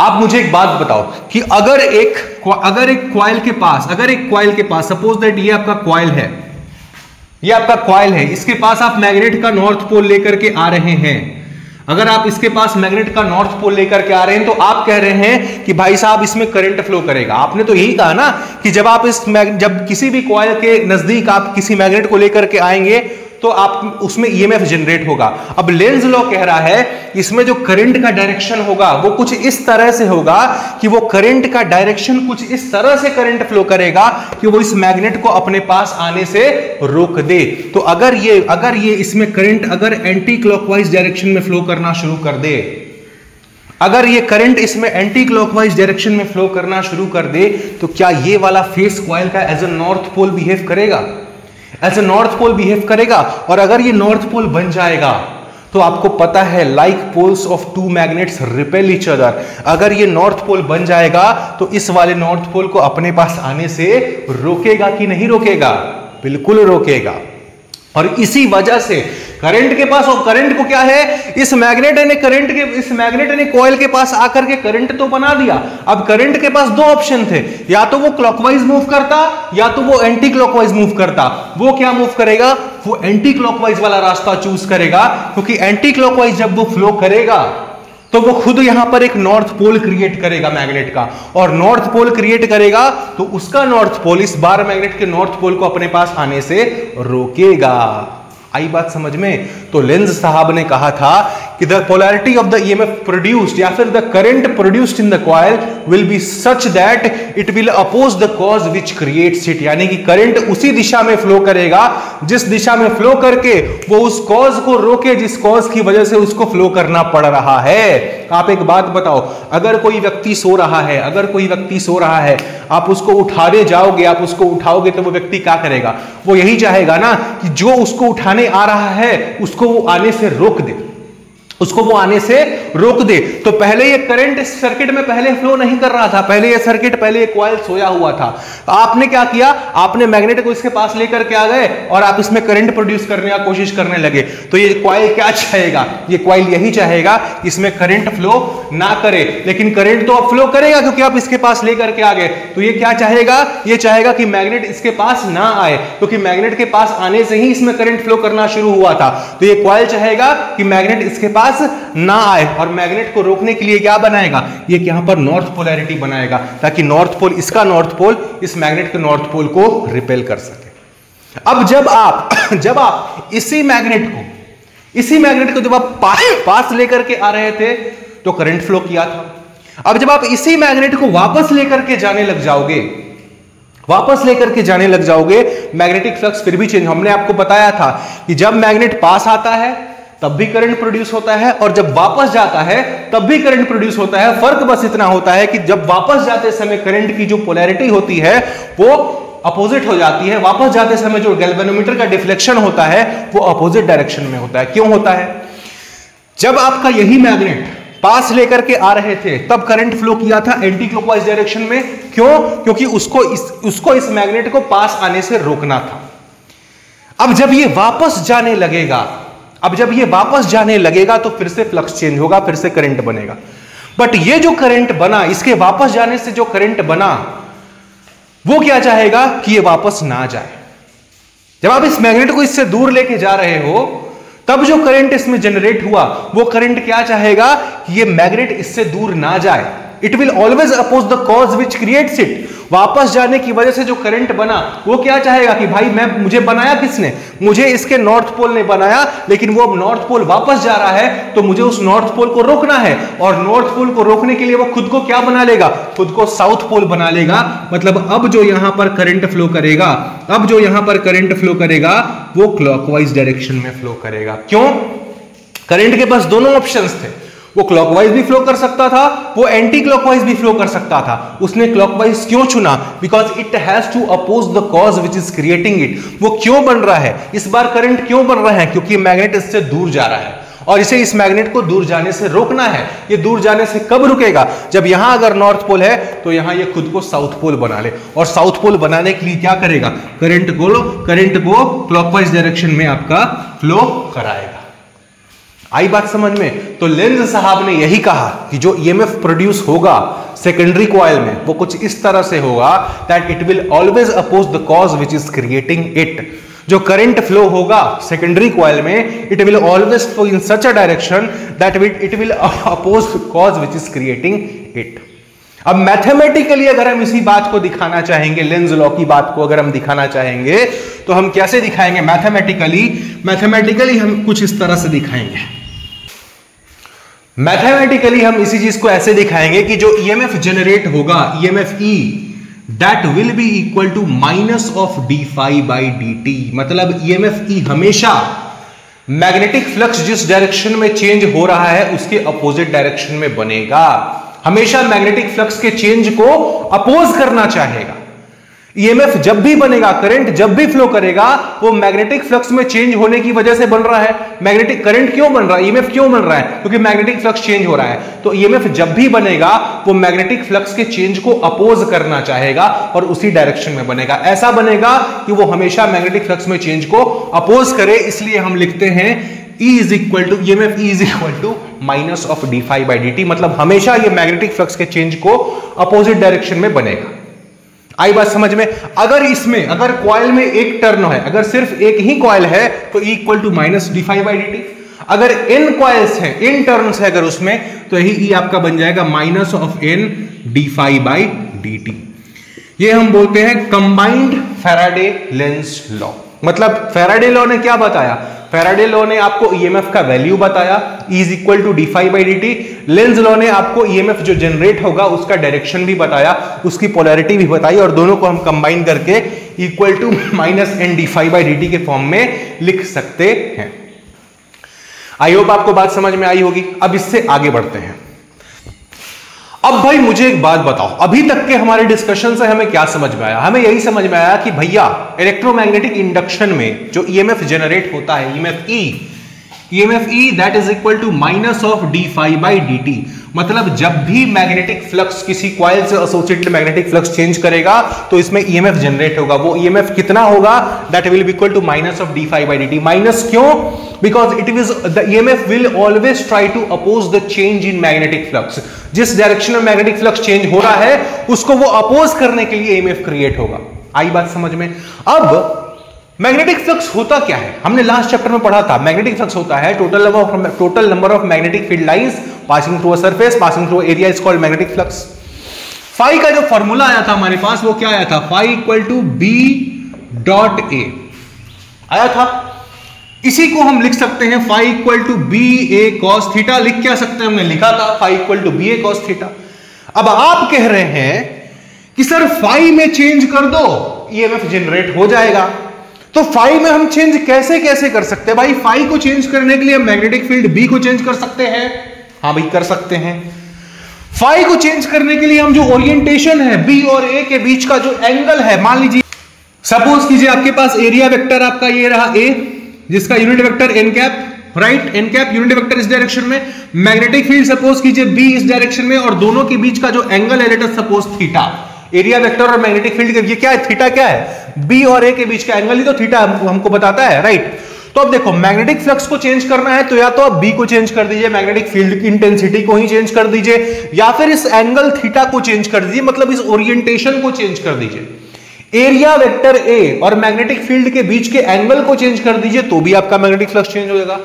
आप मुझे एक बात बताओ कि अगर एक कॉइल के पास सपोज दैट ये आपका कॉइल है, इसके पास आप मैग्नेट का नॉर्थ पोल लेकर के आ रहे हैं। अगर आप इसके पास मैग्नेट का नॉर्थ पोल लेकर के आ रहे हैं तो आप कह रहे हैं कि भाई साहब इसमें करंट फ्लो करेगा। आपने तो यही कहा ना कि जब किसी भी कॉइल के नजदीक आप किसी मैग्नेट को लेकर के आएंगे तो आप उसमें ईएमएफ जनरेट होगा। अब लेंज लॉ कह रहा है इसमें जो करंट का डायरेक्शन होगा वो कुछ इस तरह से होगा कि वो करंट का डायरेक्शन कुछ इस तरह से करंट फ्लो करेगा कि वो इस मैग्नेट को अपने पास आने से रोक दे। तो अगर ये इसमें करंट अगर एंटी क्लॉकवाइज डायरेक्शन में फ्लो करना शुरू कर दे, अगर ये करंट इसमें एंटी क्लॉकवाइज डायरेक्शन में फ्लो करना शुरू कर दे, तो क्या ये वाला फेस कॉइल का as a north pole behave करेगा? As a north pole behave करेगा। और अगर ये नॉर्थ पोल बन जाएगा तो आपको पता है like poles of two magnets repel each other, अगर ये नॉर्थ पोल बन जाएगा तो इस वाले नॉर्थ पोल को अपने पास आने से रोकेगा कि नहीं रोकेगा? बिल्कुल रोकेगा। और इसी वजह से करंट के पास, और करंट को क्या है, इस मैग्नेट ने कॉइल के पास आकर के करंट तो बना दिया। अब करंट के पास दो ऑप्शन थे, या तो वो क्लॉकवाइज मूव करता या तो वो एंटी क्लॉकवाइज मूव करता। वो क्या मूव करेगा? वो एंटी क्लॉकवाइज वाला रास्ता चूज करेगा, क्योंकि एंटी क्लॉकवाइज जब वो फ्लो करेगा तो वो खुद यहां पर एक नॉर्थ पोल क्रिएट करेगा मैग्नेट का, और नॉर्थ पोल क्रिएट करेगा तो उसका नॉर्थ पोल इस बार मैग्नेट के नॉर्थ पोल को अपने पास आने से रोकेगा। आई बात समझ में? तो लेंज साहब ने कहा था कि the polarity of the EMF produced या फिर the current produced in the coil will be such that it will oppose the cause which creates it, यानी कि करंट उसी दिशा में फ्लो करेगा जिस दिशा में फ्लो करके वो उस कॉज को रोके जिस कॉज की वजह से उसको फ्लो करना पड़ रहा है। आप एक बात बताओ, अगर कोई व्यक्ति सो रहा है, आप उसको उठाने जाओगे, आप उसको उठाओगे तो वो व्यक्ति क्या करेगा? वो यही चाहेगा ना कि जो उसको उठाने आ रहा है उसको वो आने से रोक दे। तो पहले ये करंट इस सर्किट में पहले फ्लो नहीं कर रहा था, पहले ये कॉइल सोया हुआ था। आपने क्या किया? आपने मैग्नेट को इसके पास लेकर के आ गए और आप इसमें करंट प्रोड्यूस करने की कोशिश करने लगे। तो ये कॉइल क्या चाहेगा? ये कॉइल यही चाहेगा इसमें करंट फ्लो ना करे, लेकिन करंट तो अब फ्लो करेगा क्योंकि आप इसके पास लेकर के आ गए। तो ये क्या चाहेगा? ये चाहेगा कि मैग्नेट इसके पास ना आए, क्योंकि मैग्नेट के पास आने से ही इसमें करंट फ्लो करना शुरू हुआ था। तो ये कॉइल चाहेगा कि मैग्नेट इसके पास ना आए, और मैग्नेट को रोकने के लिए क्या बनाएगा? ये यहां पर नॉर्थ पोलैरिटी बनाएगा, ताकि नॉर्थ पोल, इसका नॉर्थ पोल इस मैग्नेट के नॉर्थ पोल को रिपेल कर सके। अब जब आप इसी मैग्नेट को जब आप पास लेकर के आ रहे थे तो करंट फ्लो किया था। अब जब आप इसी मैग्नेट को वापस लेकर के जाने लग जाओगे, वापस लेकर के जाने लग जाओगे, मैग्नेटिक फ्लक्स फिर भी चेंज। हमने आपको बताया था कि जब मैग्नेट पास आता है तब भी करंट प्रोड्यूस होता है और जब वापस जाता है तब भी करंट प्रोड्यूस होता है। फर्क बस इतना होता है कि जब वापस जाते समय करंट की जो पोलैरिटी होती है वो अपोजिट हो जाती है, वापस जाते समय जो गैल्वेनोमीटर का डिफ्लेक्शन होता है वो अपोजिट डायरेक्शन में होता है। क्यों होता है? जब आपका यही मैग्नेट पास लेकर के आ रहे थे तब करंट फ्लो किया था एंटी क्लॉकवाइज डायरेक्शन में। क्यों? क्योंकि उसको इस मैग्नेट को पास आने से रोकना था। अब जब ये वापस जाने लगेगा तो फिर से फ्लक्स चेंज होगा, फिर से करंट बनेगा। बट ये जो करंट बना, इसके वापस जाने से जो करंट बना वो क्या चाहेगा कि ये वापस ना जाए। जब आप इस मैग्नेट को इससे दूर लेके जा रहे हो तब जो करंट इसमें जनरेट हुआ वो करंट क्या चाहेगा कि ये मैग्नेट इससे दूर ना जाए। It will always oppose the cause which creates it. वापस जाने की वजह से जो करंट बना वो क्या चाहेगा कि भाई मुझे बनाया किसने? मुझे इसके नॉर्थ पोल ने बनाया, लेकिन वो अब नॉर्थ पोल वापस जा रहा है तो मुझे उस नॉर्थ पोल को रोकना है। और नॉर्थ पोल को रोकने के लिए वो खुद को क्या बना लेगा? खुद को साउथ पोल बना लेगा। मतलब अब जो यहां पर करंट फ्लो करेगा वो क्लॉकवाइज डायरेक्शन में फ्लो करेगा। क्यों? करंट के पास दोनों ऑप्शंस थे, वो क्लॉकवाइज भी फ्लो कर सकता था, वो एंटी क्लॉकवाइज भी फ्लो कर सकता था। उसने क्लॉकवाइज क्यों चुना? Because it has to oppose the cause which is creating it. वो क्यों बन रहा है? इस बार करंट क्यों बन रहा है? क्योंकि मैग्नेट इससे दूर जा रहा है और इसे इस मैग्नेट को दूर जाने से रोकना है। ये दूर जाने से कब रुकेगा? जब यहां अगर नॉर्थ पोल है तो यहां ये खुद को साउथ पोल बना ले, और साउथ पोल बनाने के लिए क्या करेगा? करंट को क्लॉकवाइज डायरेक्शन में आपका फ्लो कराएगा। आई बात समझ में? तो लेंज साहब ने यही कहा कि जो ईएमएफ प्रोड्यूस होगा सेकेंडरी कॉइल में वो कुछ इस तरह से होगा that it will always oppose the cause which is creating it. जो करंट फ्लो होगा सेकेंडरी कॉइल में it will always flow in such a direction that it will oppose the cause which is creating it. अब mathematically अगर हम इसी बात को दिखाना चाहेंगे, लेंज लॉ की बात को अगर हम दिखाना चाहेंगे तो हम कैसे दिखाएंगे? मैथमेटिकली हम कुछ इस तरह से दिखाएंगे। मैथमेटिकली हम इसी चीज को ऐसे दिखाएंगे कि जो ईएमएफ जनरेट होगा, EMF E, that will be equal to minus of d phi by d t. मतलब ईएमएफ ई हमेशा मैग्नेटिक फ्लक्स जिस डायरेक्शन में चेंज हो रहा है उसके अपोजिट डायरेक्शन में बनेगा। हमेशा मैग्नेटिक फ्लक्स के चेंज को अपोज करना चाहेगा। ईएमएफ जब भी बनेगा, करंट जब भी फ्लो करेगा वो मैग्नेटिक फ्लक्स में चेंज होने की वजह से बन रहा है। मैग्नेटिक करंट क्यों बन रहा है? ईएमएफ क्यों बन रहा है? क्योंकि मैग्नेटिक फ्लक्स चेंज हो रहा है। तो ईएमएफ जब भी बनेगा वो मैग्नेटिक फ्लक्स के चेंज को अपोज करना चाहेगा और उसी डायरेक्शन में बनेगा। ऐसा बनेगा कि वो हमेशा मैग्नेटिक फ्लक्स में चेंज को अपोज करे। इसलिए हम लिखते हैं E is equal to EMF E is equal to minus of d phi by d t. मतलब हमेशा ये मैग्नेटिक फ्लक्स के चेंज को अपोजिट डायरेक्शन में बनेगा। आई बात समझ में? अगर कॉइल में एक टर्न है, अगर सिर्फ एक ही कॉइल है तो E equal to minus d phi by d t. अगर n कॉइल्स हैं, n टर्न्स है अगर उसमें, तो यही E आपका बन जाएगा minus of n d phi by d t. ये हम बोलते हैं कंबाइंड फैराडे लेंज लॉ। मतलब फैराडे लॉ ने क्या बताया? फैराडे लॉ ने आपको ईएमएफ का वैल्यू बताया, E is equal to d phi by d t. Lenz law ने आपको ईएमएफ जो जनरेट होगा उसका डायरेक्शन भी बताया, उसकी पोलैरिटी भी बताई, और दोनों को हम कंबाइन करके equal to minus N d phi by d t के फॉर्म में लिख सकते हैं। आई होप आपको बात समझ में आई होगी। अब इससे आगे बढ़ते हैं। अब भाई मुझे एक बात बताओ, अभी तक के हमारे डिस्कशन से हमें क्या समझ में आया? हमें यही समझ में आया कि भैया इलेक्ट्रोमैग्नेटिक इंडक्शन में जो ईएमएफ जनरेट होता है, EMF E that is equal to minus of d phi by d t. मतलब जब भी मैग्नेटिक फ्लक्स किसी कॉइल से एसोसिएटेड मैग्नेटिक फ्लक्स चेंज करेगा तो इसमें ईएमएफ जनरेट होगा। वो ईएमएफ कितना होगा? That will be equal to minus of d phi by d t. Minus क्यों? Because it is the EMF will always try to oppose the change in magnetic flux. जिस direction में magnetic flux change हो रहा है उसको वो oppose करने के लिए ईएमएफ क्रिएट होगा। आई बात समझ में? अब मैग्नेटिक फ्लक्स होता क्या है? हमने लास्ट चैप्टर में पढ़ा था। मैग्नेटिक फ्लक्स होता है total number of magnetic field lines passing through a surface passing through area is called magnetic flux. Phi का जो फॉर्मूला आया था हमारे पास वो क्या आया था? Phi equal to B dot A आया था। इसी को हम लिख सकते हैं phi equal to B A cos theta. लिख क्या सकते हैं? हमने लिखा था phi equal to B A cos theta. अब आप कह रहे हैं कि सर फाई में चेंज कर दो, ईएमएफ जनरेट हो जाएगा। तो फाई में हम चेंज कैसे कैसे कर सकते हैं भाई? फाई को चेंज करने के लिए हम मैग्नेटिक फील्ड बी को चेंज कर सकते हैं। हाँ भाई कर सकते हैं। फाई को चेंज करने के लिए हम जो ओरिएंटेशन है बी और ए के बीच का जो एंगल है, मान लीजिए सपोज कीजिए आपके पास एरिया वेक्टर आपका ये रहा ए, जिसका unit vector n cap, right, n cap unit vector इस डायरेक्शन में, मैग्नेटिक फील्ड सपोज कीजिए बी इस डायरेक्शन में, और दोनों के बीच का जो एंगल है let us suppose theta. Area vector और मैग्नेटिक फील्ड के ये क्या है? थीटा क्या है? बी और ए के बीच का एंगल ही तो थीटा हमको बताता है, राइट। तो अब देखो मैग्नेटिक फ्लक्स को चेंज करना है तो या तो आप बी को चेंज कर दीजिए, मैग्नेटिक फील्ड की इंटेंसिटी को ही चेंज कर दीजिए, या फिर इस एंगल थीटा को चेंज कर दीजिए, मतलब इस ओरिएंटेशन को चेंज कर दीजिए। एरिया वेक्टर ए और मैग्नेटिक फील्ड के बीच के एंगल को चेंज कर दीजिए तो भी आपका मैग्नेटिक फ्लक्स चेंज हो जाएगा,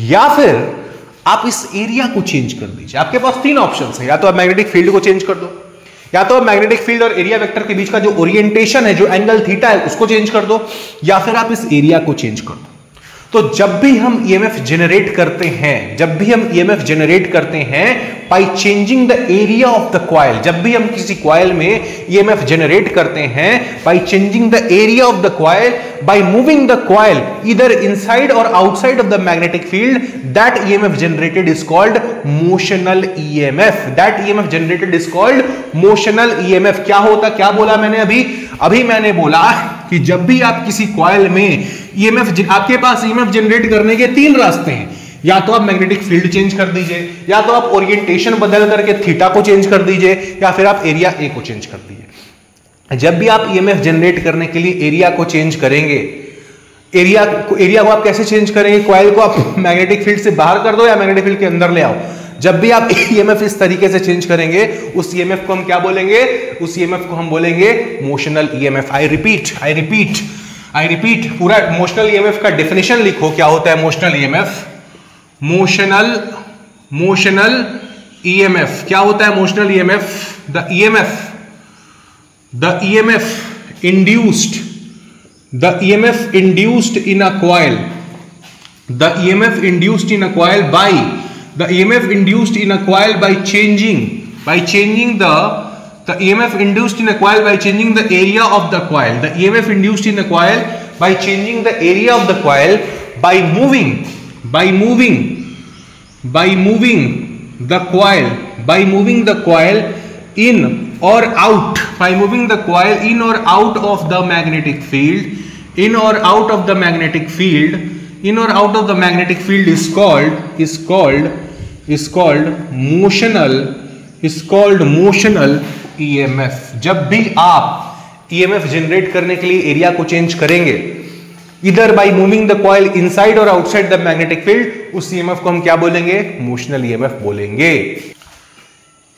या फिर आप इस एरिया को चेंज कर दीजिए। आपके पास तीन ऑप्शंस हैं, या तो आप मैग्नेटिक फील्ड को चेंज कर दो, या तो आप मैग्नेटिक फील्ड और एरिया वेक्टर के बीच का जो ओरिएंटेशन है, जो एंगल थीटा है, उसको चेंज कर दो, या फिर आप इस एरिया को चेंज कर दो। तो जब भी हम ईएमएफ जनरेट करते हैं, जब भी हम ईएमएफ जनरेट करते हैं by changing the area of the coil, जब भी हम किसी कॉइल में ईएमएफ जनरेट करते हैं by changing the area of the coil, by moving the coil either inside और outside of the magnetic field, that EMF generated is called motional EMF. That EMF generated is called motional EMF. क्या होता, क्या बोला मैंने अभी मैंने बोला कि जब भी आप किसी कॉइल में ईएमएफ, आपके पास ईएमएफ जनरेट करने के तीन रास्ते हैं, या तो आप मैग्नेटिक फील्ड चेंज कर दीजिए, या तो आप ओरिएंटेशन बदल करके थीटा को चेंज कर दीजिए, या फिर आप एरिया ए को चेंज कर दीजिए। जब भी आप ईएमएफ जनरेट करने के लिए एरिया को चेंज करेंगे, एरिया को आप कैसे चेंज करेंगे? कॉइल को आप मैग्नेटिक फील्ड से बाहर कर दो या मैग्नेटिक फील्ड के अंदर ले आओ। जब भी आप ईएमएफ इस तरीके से चेंज करेंगे, उस ईएमएफ को हम क्या बोलेंगे? उस ईएमएफ को हम बोलेंगे मोशनल ईएमएफ। आई रिपीट, पूरा मोशनल ईएमएफ का डेफिनेशन लिखो। क्या होता है मोशनल ईएमएफ? मोशनल ईएमएफ क्या होता है? Motional EMF, the EMF induced in a coil, the EMF induced in a coil by changing the EMF induced in a coil by changing the area of the coil. The EMF induced in a coil by changing the area of the coil by moving the coil in or out, by moving the coil in or out of the magnetic field, in or out of the magnetic field is called motional EMF। जब भी आप EMF generate करने के लिए area को change करेंगे, इधर bye moving the coil inside और आउटसाइड द मैग्नेटिक फील्ड, उस EMF को हम क्या बोलेंगे? मोशनल EMF बोलेंगे।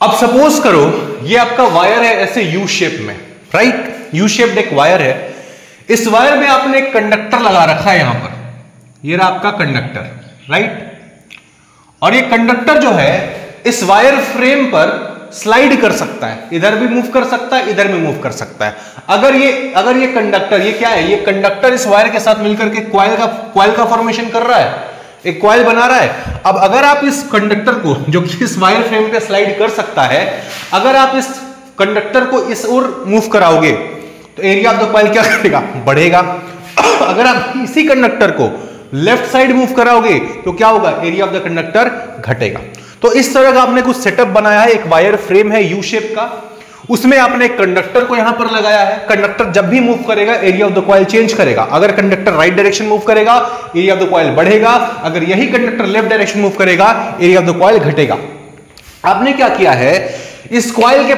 अब सपोज करो ये आपका वायर है ऐसे यू शेप में, राइट, यू शेप्ड एक वायर है। इस वायर में आपने एक कंडक्टर लगा रखा है, यहां पर ये रहा आपका कंडक्टर, राइट। और ये कंडक्टर जो है इस वायर फ्रेम पर स्लाइड कर सकता है, इधर भी मूव कर सकता है, इधर भी मूव कर सकता है। अगर ये कंडक्टर, ये क्या है? ये कंडक्टर इस वायर के साथ मिलकर के कॉइल का फॉर्मेशन कर रहा है, एक कॉइल बना रहा है। अब अगर आप इस कंडक्टर को, जो कि इस वायर फ्रेम पे स्लाइड कर सकता है, अगर आप इस कंडक्टर को इस ओर मूव कराओगे तो एरिया ऑफ द कॉइल क्या करेगा? बढ़ेगा। अगर आप इसी कंडक्टर को लेफ्ट साइड मूव कराओगे तो क्या होगा? एरिया ऑफ द कंडक्टर घटेगा। तो इस तरह का आपने कुछ सेटअप बनाया है, एक वायर फ्रेम है यू शेप का, उसमें आपने एक कंडक्टर को यहां पर लगाया है। कंडक्टर जब भी मूव करेगा area of the coil change करेगा। अगर कंडक्टर राइट डायरेक्शन मूव करेगा एरिया ऑफ द कॉइल बढ़ेगा, अगर यही कंडक्टर लेफ्ट डायरेक्शन मूव करेगा एरिया ऑफ द कॉइल घटेगा। आपने क्या किया है? इस कॉइल के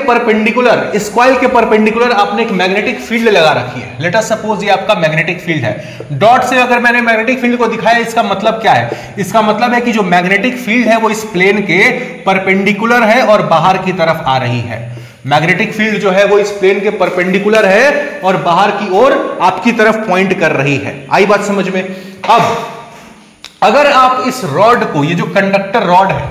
परपेंडिकुलर आपने एक मैग्नेटिक फील्ड लगा रखी है। लेट अस सपोज ये आपका मैग्नेटिक फील्ड है। डॉट से अगर मैंने मैग्नेटिक फील्ड को दिखाया, इसका मतलब क्या है? इसका मतलब है कि जो मैग्नेटिक फील्ड है वो इस प्लेन के परपेंडिकुलर है और बाहर की तरफ आ रही है। मैग्नेटिक फील्ड जो है वो इस प्लेन के परपेंडिकुलर है और बाहर की ओर आपकी तरफ पॉइंट कर रही है। आई बात समझ में? अब अगर आप इस रॉड को, ये जो कंडक्टर रॉड है,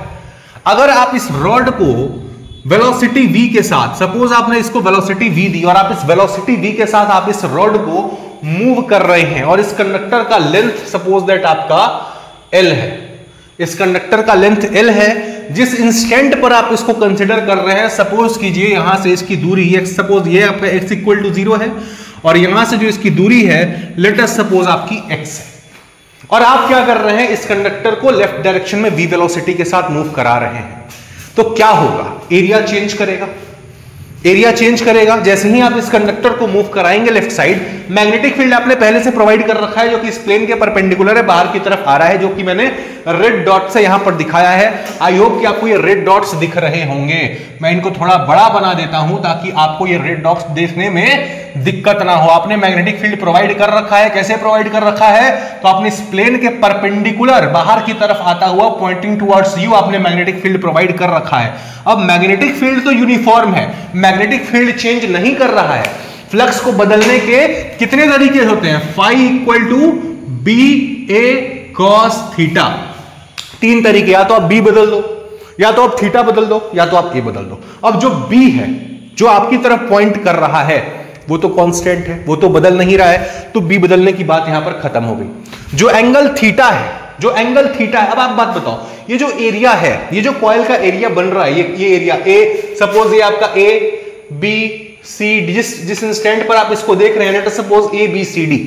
अगर आप इस रॉड को वेलोसिटी v के साथ, सपोज आपने इसको वेलोसिटी v दी और आप इस वेलोसिटी v के साथ आप इस रॉड को मूव कर रहे हैं और इस कंडक्टर का लेंथ सपोज दैट आपका L है, इस कंडक्टर का लेंथ L है, जिस इंस्टेंट पर आप इसको कंसिडर कर रहे हैं, सपोज कीजिए यहां से इसकी दूरी है, सपोज ये आपका x इक्वल टू 0 है और यहां से जो इसकी दूरी है लेट अस सपोज आपकी x है, और आप क्या कर रहे हैं, इस कंडक्टर को लेफ्ट डायरेक्शन में v वेलोसिटी के साथ मूव करा रहे हैं, तो क्या होगा, एरिया चेंज करेगा। एरिया चेंज करेगा जैसे ही आप इस कंडक्टर को मूव कराएंगे लेफ्ट साइड, मैग्नेटिक फील्ड आपने पहले से प्रोवाइड कर रखा है जो कि इस प्लेन के परपेंडिकुलर है, बाहर की तरफ आ रहा है, जो कि मैंने रेड डॉट से यहां पर दिखाया है। आई होप कि आपको ये रेड डॉट्स दिख रहे होंगे। मैं इनको थोड़ा बड़ा बना देता हूं ताकि आपको ये रेड डॉट्स देखने में दिक्कत ना हो। आपने मैग्नेटिक फील्ड प्रोवाइड कर रखा है, कैसे प्रोवाइड कर रखा है, तो आपने इस प्लेन के परपेंडिकुलर बाहर की तरफ आता हुआ पॉइंटिंग टुवर्ड्स यू आपने मैग्नेटिक फील्ड प्रोवाइड कर रखा है। अब मैग्नेटिक फील्ड तो यूनिफॉर्म है, मैग्नेटिक फील्ड चेंज नहीं कर रहा है। फ्लक्स को बदलने के कितने तरीके होते हैं, phi equal to B A cos theta, 3 तरीके, या तो आप बी बदल दो, या तो आप थीटा बदल दो, या तो आप ए बदल दो। अब जो बी है जो आपकी तरफ पॉइंट कर रहा है वो तो कांस्टेंट है, वो तो बदल नहीं रहा है, तो बी बदलने की बात यहां पर खत्म हो गई। जो एंगल थीटा है, जो एंगल थीटा है, अब आप बात बताओ, ये जो एरिया है, ये जो कॉइल का एरिया बन रहा है, ये एरिया ए, सपोज ये आपका ए बी सी डी, जिस इंस्टेंट पर आप इसको देख रहे हैं, let us suppose A B C D,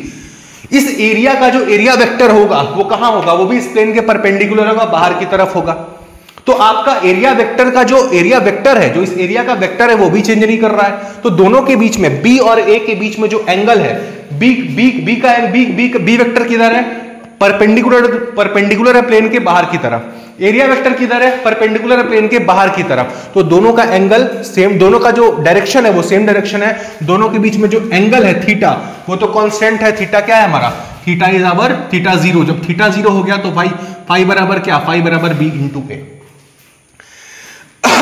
इस एरिया का जो एरिया वेक्टर होगा वो कहां होगा, वो भी इस प्लेन के परपेंडिकुलर होगा, बाहर की तरफ होगा। तो आपका एरिया वेक्टर का जो एरिया वेक्टर है, जो इस एरिया का वेक्टर है, वो भी चेंज नहीं कर रहा है। तो दोनों के बीच में बी और ए के बीच में जो एंगल है, बी वेक्टर किधर है, परपेंडिकुलर है प्लेन के बाहर की तरफ, एरिया वेक्टर किधर है, परपेंडिकुलर है प्लेन के बाहर की तरफ, तो दोनों का एंगल सेम, दोनों का जो डायरेक्शन है वो सेम डायरेक्शन है, दोनों के बीच में जो एंगल है थीटा वो तो कांस्टेंट है। थीटा क्या है हमारा, थीटा इज आवर थीटा 0। जब थीटा 0 हो गया तो फाई बराबर क्या, फाई बराबर बी इंटू ए।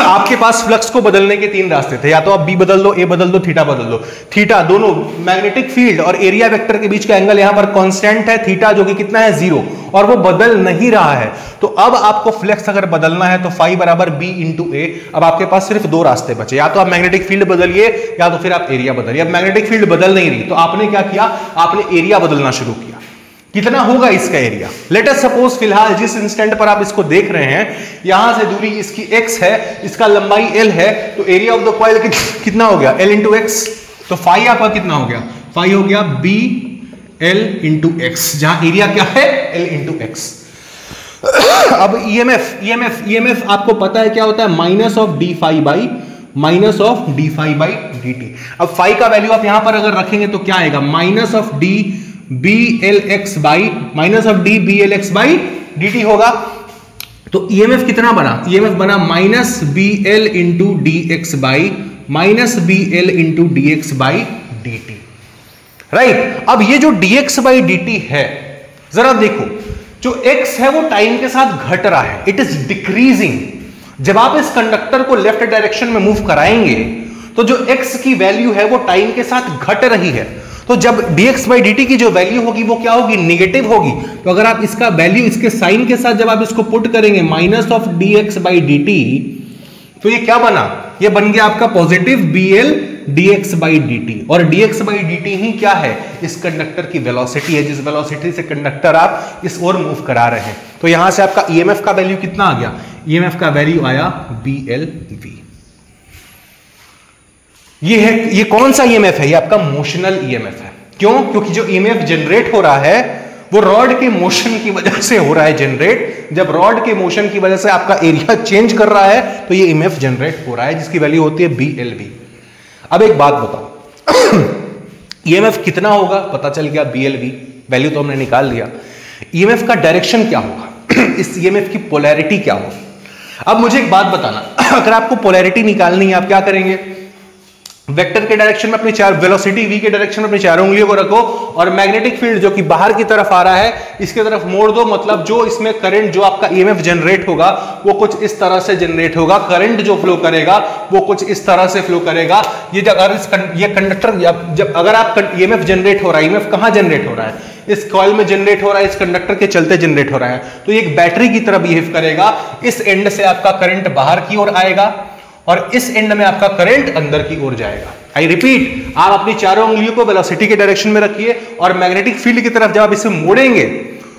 आपके पास फ्लक्स को बदलने के 3 रास्ते थे, या तो आप बी बदल दो, ए बदल दो, थीटा बदल दो। थीटा दोनों मैग्नेटिक फील्ड और एरिया वेक्टर के बीच का एंगल यहां पर कांस्टेंट है, थीटा जो कि कितना है 0, और वो बदल नहीं रहा है। तो अब आपको फ्लक्स अगर बदलना है तो फाई बराबर बी इंटू ए। अब आपके पास सिर्फ 2 रास्ते बचे, या तो आप मैग्नेटिक फील्ड बदलिए या तो फिर आप एरिया बदलिए। अब मैग्नेटिक फील्ड बदल नहीं रही तो आपने क्या किया, आपने एरिया बदलना शुरू किया। कितना होगा इसका एरिया, लेट अस सपोज फिलहाल जिस इंस्टेंट पर आप इसको देख रहे हैं, यहां से दूरी इसकी x है, इसका लंबाई l है, तो एरिया ऑफ द कॉइल कितना हो गया, l इंटू एक्स। तो फाई आपका कितना हो गया, फाई हो गया b l इंटू एक्स, जहां एरिया क्या है l इंटू एक्स। अब EMF आपको पता है क्या होता है, minus of d phi by d t. अब फाई का वैल्यू आप यहां पर अगर रखेंगे तो क्या आएगा, minus of d B L x by minus of d B L x by d t होगा। तो ईएमएफ कितना बना, ईएमएफ बना minus B L into d x by minus B L into d x by d t, right. अब ये जो d x by d t है, जरा देखो, जो x है वो टाइम के साथ घट रहा है, इट इज डिक्रीजिंग। जब आप इस कंडक्टर को लेफ्ट डायरेक्शन में मूव कराएंगे तो जो x की वैल्यू है वो टाइम के साथ घट रही है। तो जब dx बाई dt की जो वैल्यू होगी वो क्या होगी, निगेटिव होगी। तो अगर आप इसका वैल्यू इसके साइन के साथ जब आप इसको पुट करेंगे minus of dx by dt, तो ये क्या बना, ये बन गया आपका positive bl dx by dt। और dx बाई dt ही क्या है, इस कंडक्टर की वेलोसिटी है, जिस वेलोसिटी से कंडक्टर आप इस ओर मूव करा रहे हैं। तो यहां से आपका ईएमएफ का वैल्यू कितना आ गया, ईएमएफ का वैल्यू आया bl v। ये है, ये कौन सा ईएमएफ है, ये आपका मोशनल ईएमएफ है। क्यों, क्योंकि जो ईएमएफ जनरेट हो रहा है वो रॉड के मोशन की वजह से हो रहा है जनरेट। जब रॉड के मोशन की वजह से आपका एरिया चेंज कर रहा है तो ये ईएमएफ जनरेट हो रहा है, जिसकी वैल्यू होती है BLV। अब एक बात बताओ, ईएमएफ कितना होगा पता चल गया, BLV वैल्यू तो हमने निकाल लिया। ईएमएफ का डायरेक्शन क्या होगा, इस ईएमएफ की पोलैरिटी क्या होगी। अब मुझे एक बात बताना, अगर आपको पोलैरिटी निकालनी है आप क्या करेंगे, वेक्टर के डायरेक्शन में अपनी वेलोसिटी v के डायरेक्शन में अपनी 4 उंगलियों को रखो और मैग्नेटिक फील्ड जो कि बाहर की तरफ आ रहा है इसके तरफ मोड़ दो। मतलब जो इसमें करंट, जो आपका ईएमएफ जनरेट होगा वो कुछ इस तरह से जनरेट होगा, करंट जो फ्लो करेगा वो कुछ इस तरह से फ्लो करेगा। ये कंडक्टर जब अगर आप ईएमएफ जनरेट हो रहा है, ईएमएफ कहां जनरेट हो रहा है, इस कॉइल में जनरेट हो रहा है, इस कंडक्टर के चलते जनरेट हो रहा है, तो ये एक बैटरी की तरह बिहेव करेगा। इस एंड से आपका करंट बाहर की ओर आएगा और इस एंड में आपका करंट अंदर की ओर जाएगा। आई रिपीट, आप अपनी 4 उंगलियों को वेलोसिटी के डायरेक्शन में रखिए और मैग्नेटिक फील्ड की तरफ जब आप इसे मोड़ेंगे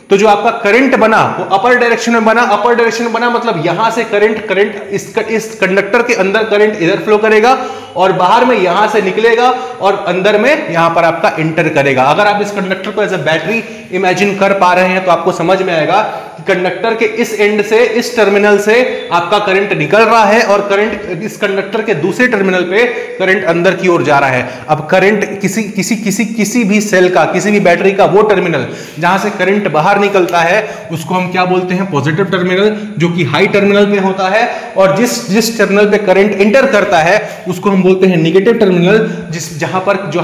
तो जो आपका करंट बना वो अपर डायरेक्शन में बना, अपर डायरेक्शन में बना मतलब यहां से करंट इस कंडक्टर के अंदर करंट इधर फ्लो करेगा और बाहर में यहां से निकलेगा और अंदर में यहां पर आपका इंटर करेगा। अगर आप इस कंडक्टर को एज अ बैटरी इमेजिन कर पा रहे हैं तो आपको समझ में आएगा कि कंडक्टर के इस एंड से, इस टर्मिनल से आपका करंट निकल रहा है और करंट इस कंडक्टर के दूसरे टर्मिनल पे करंट अंदर की ओर जा रहा है। अब करंट किसी भी सेल का, किसी भी बैटरी का वो टर्मिनल जहां से करंट बाहर निकलता है उसको हम क्या बोलते हैं? पॉजिटिव टर्मिनल, जो कि हाई टर्मिनल पे होता है। और जिस टर्मिनल पे करंट इंटर करता है उसको हम बोलते हैं नेगेटिव टर्मिनल, जहां पर जो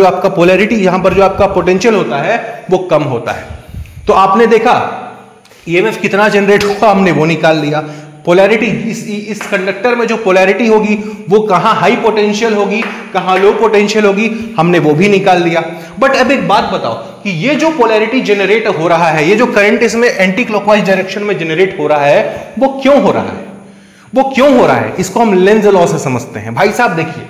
आपका पोलैरिटी, जहां पर जो आपका पोटेंशियल होता है वो कम होता है। तो आपने देखा ईएमएफ कितना जनरेट हुआ, हमने वो निकाल लिया। पोलैरिटी, इस कंडक्टर में जो पोलैरिटी होगी वो कहां हाई पोटेंशियल होगी, कहां लो पोटेंशियल होगी, हमने वो भी निकाल लिया। बट अब एक बात बताओ कि ये जो पोलैरिटी जनरेट हो रहा है, ये जो करंट इसमें एंटी क्लॉकवाइज डायरेक्शन में जनरेट हो रहा है, वो क्यों हो रहा है? वो क्यों हो रहा है? इसको हम लेंज लॉ से समझते हैं। भाई साहब देखिए,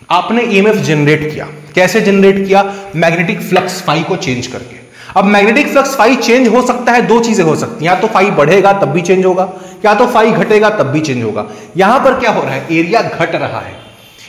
आपने ईएमएफ जनरेट किया, कैसे जनरेट किया? मैग्नेटिक फ्लक्स फाई को चेंज करके। अब मैग्नेटिक फ्लक्स फाई चेंज हो सकता है, दो चीजें हो सकती हैं, या तो फाई बढ़ेगा तब भी चेंज होगा, या तो फाई घटेगा तब भी चेंज होगा। यहां पर क्या हो रहा है? एरिया घट रहा है।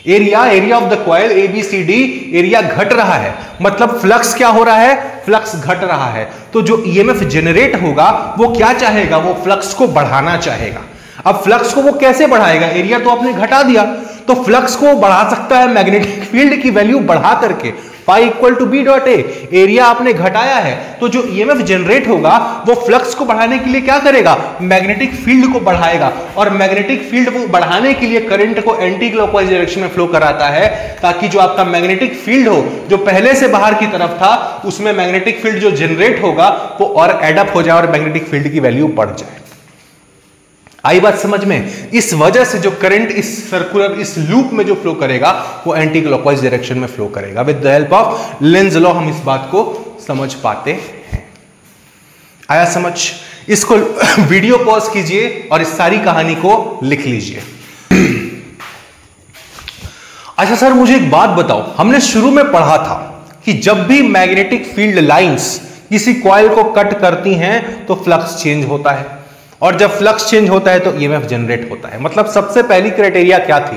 Area of the coil ABCD, area घट रहा है, मतलब फ्लक्स क्या हो रहा है? फ्लक्स घट रहा है। तो जो ईएमएफ जनरेट होगा वो क्या चाहेगा? वो फ्लक्स को बढ़ाना चाहेगा। अब फ्लक्स को वो कैसे बढ़ाएगा? एरिया तो आपने घटा दिया, तो फ्लक्स को बढ़ा सकता है मैग्नेटिक फील्ड की वैल्यू बढ़ा करके, pi equal to B dot A. Area आपने घटाया है तो जो ईएमएफ जनरेट होगा वो फ्लक्स को बढ़ाने के लिए क्या करेगा? मैग्नेटिक फील्ड को बढ़ाएगा। और मैग्नेटिक फील्ड को बढ़ाने के लिए करंट को एंटी क्लॉकवाइज डायरेक्शन में फ्लो कराता है, ताकि जो आपका मैग्नेटिक फील्ड हो, जो पहले से बाहर की तरफ था, उसमें मैग्नेटिक फील्ड जो जनरेट होगा वो और एडअप हो जाए और मैग्नेटिक फील्ड की वैल्यू बढ़ जाए। आई बात समझ में? इस वजह से जो करंट इस सर्कुलर, इस लूप में जो फ्लो करेगा वो एंटी क्लॉकवाइज डायरेक्शन में फ्लो करेगा। With the help of Lenz law हम इस बात को समझ पाते हैं। आया समझ? इसको वीडियो पॉज कीजिए और इस सारी कहानी को लिख लीजिए। अच्छा सर, मुझे एक बात बताओ, हमने शुरू में पढ़ा था कि जब भी मैग्नेटिक फील्ड लाइंस किसी कॉइल को कट करती हैं तो फ्लक्स चेंज होता है, और जब फ्लक्स चेंज होता है तो ईएमएफ जनरेट होता है। मतलब सबसे पहली क्राइटेरिया क्या थी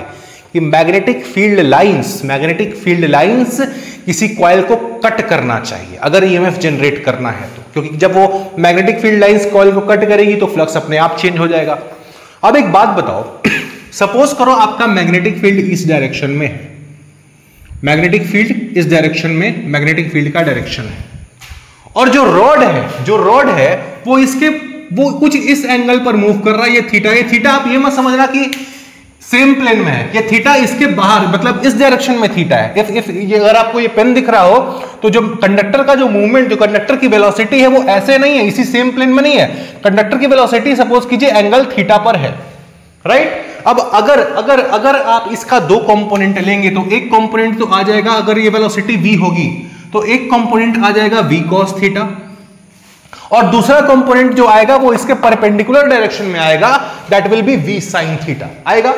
कि मैग्नेटिक फील्ड लाइंस किसी कॉइल को कट करना चाहिए अगर ईएमएफ जनरेट करना है तो, क्योंकि जब वो मैग्नेटिक फील्ड लाइंस कॉइल को कट करेगी तो फ्लक्स अपने आप चेंज हो जाएगा। अब एक बात बताओ, सपोज करो आपका मैग्नेटिक फील्ड इस डायरेक्शन में है, मैग्नेटिक फील्ड इस डायरेक्शन में मैग्नेटिक फील्ड का डायरेक्शन है, और जो रॉड है वो कुछ इस एंगल पर मूव कर रहा है। ये थीटा आप ये मत समझना कि सेम प्लेन में है, ये थीटा इसके बाहर, मतलब इस डायरेक्शन में थीटा है। इफ ये अगर आपको ये पेन दिख रहा हो तो जो कंडक्टर का जो मूवमेंट, जो कंडक्टर की वेलोसिटी है वो ऐसे नहीं है, इसी सेम प्लेन में नहीं है। कंडक्टर की वेलोसिटी सपोज कीजिए एंगल थीटा पर है, राइट? अब अगर आप इसका दो कंपोनेंट लेंगे तो एक कंपोनेंट तो आ जाएगा, अगर ये वेलोसिटी v होगी तो एक कंपोनेंट आ जाएगा v cos थीटा, और दूसरा कंपोनेंट जो आएगा वो इसके परपेंडिकुलर डायरेक्शन में आएगा, that will B v sin theta आएगा।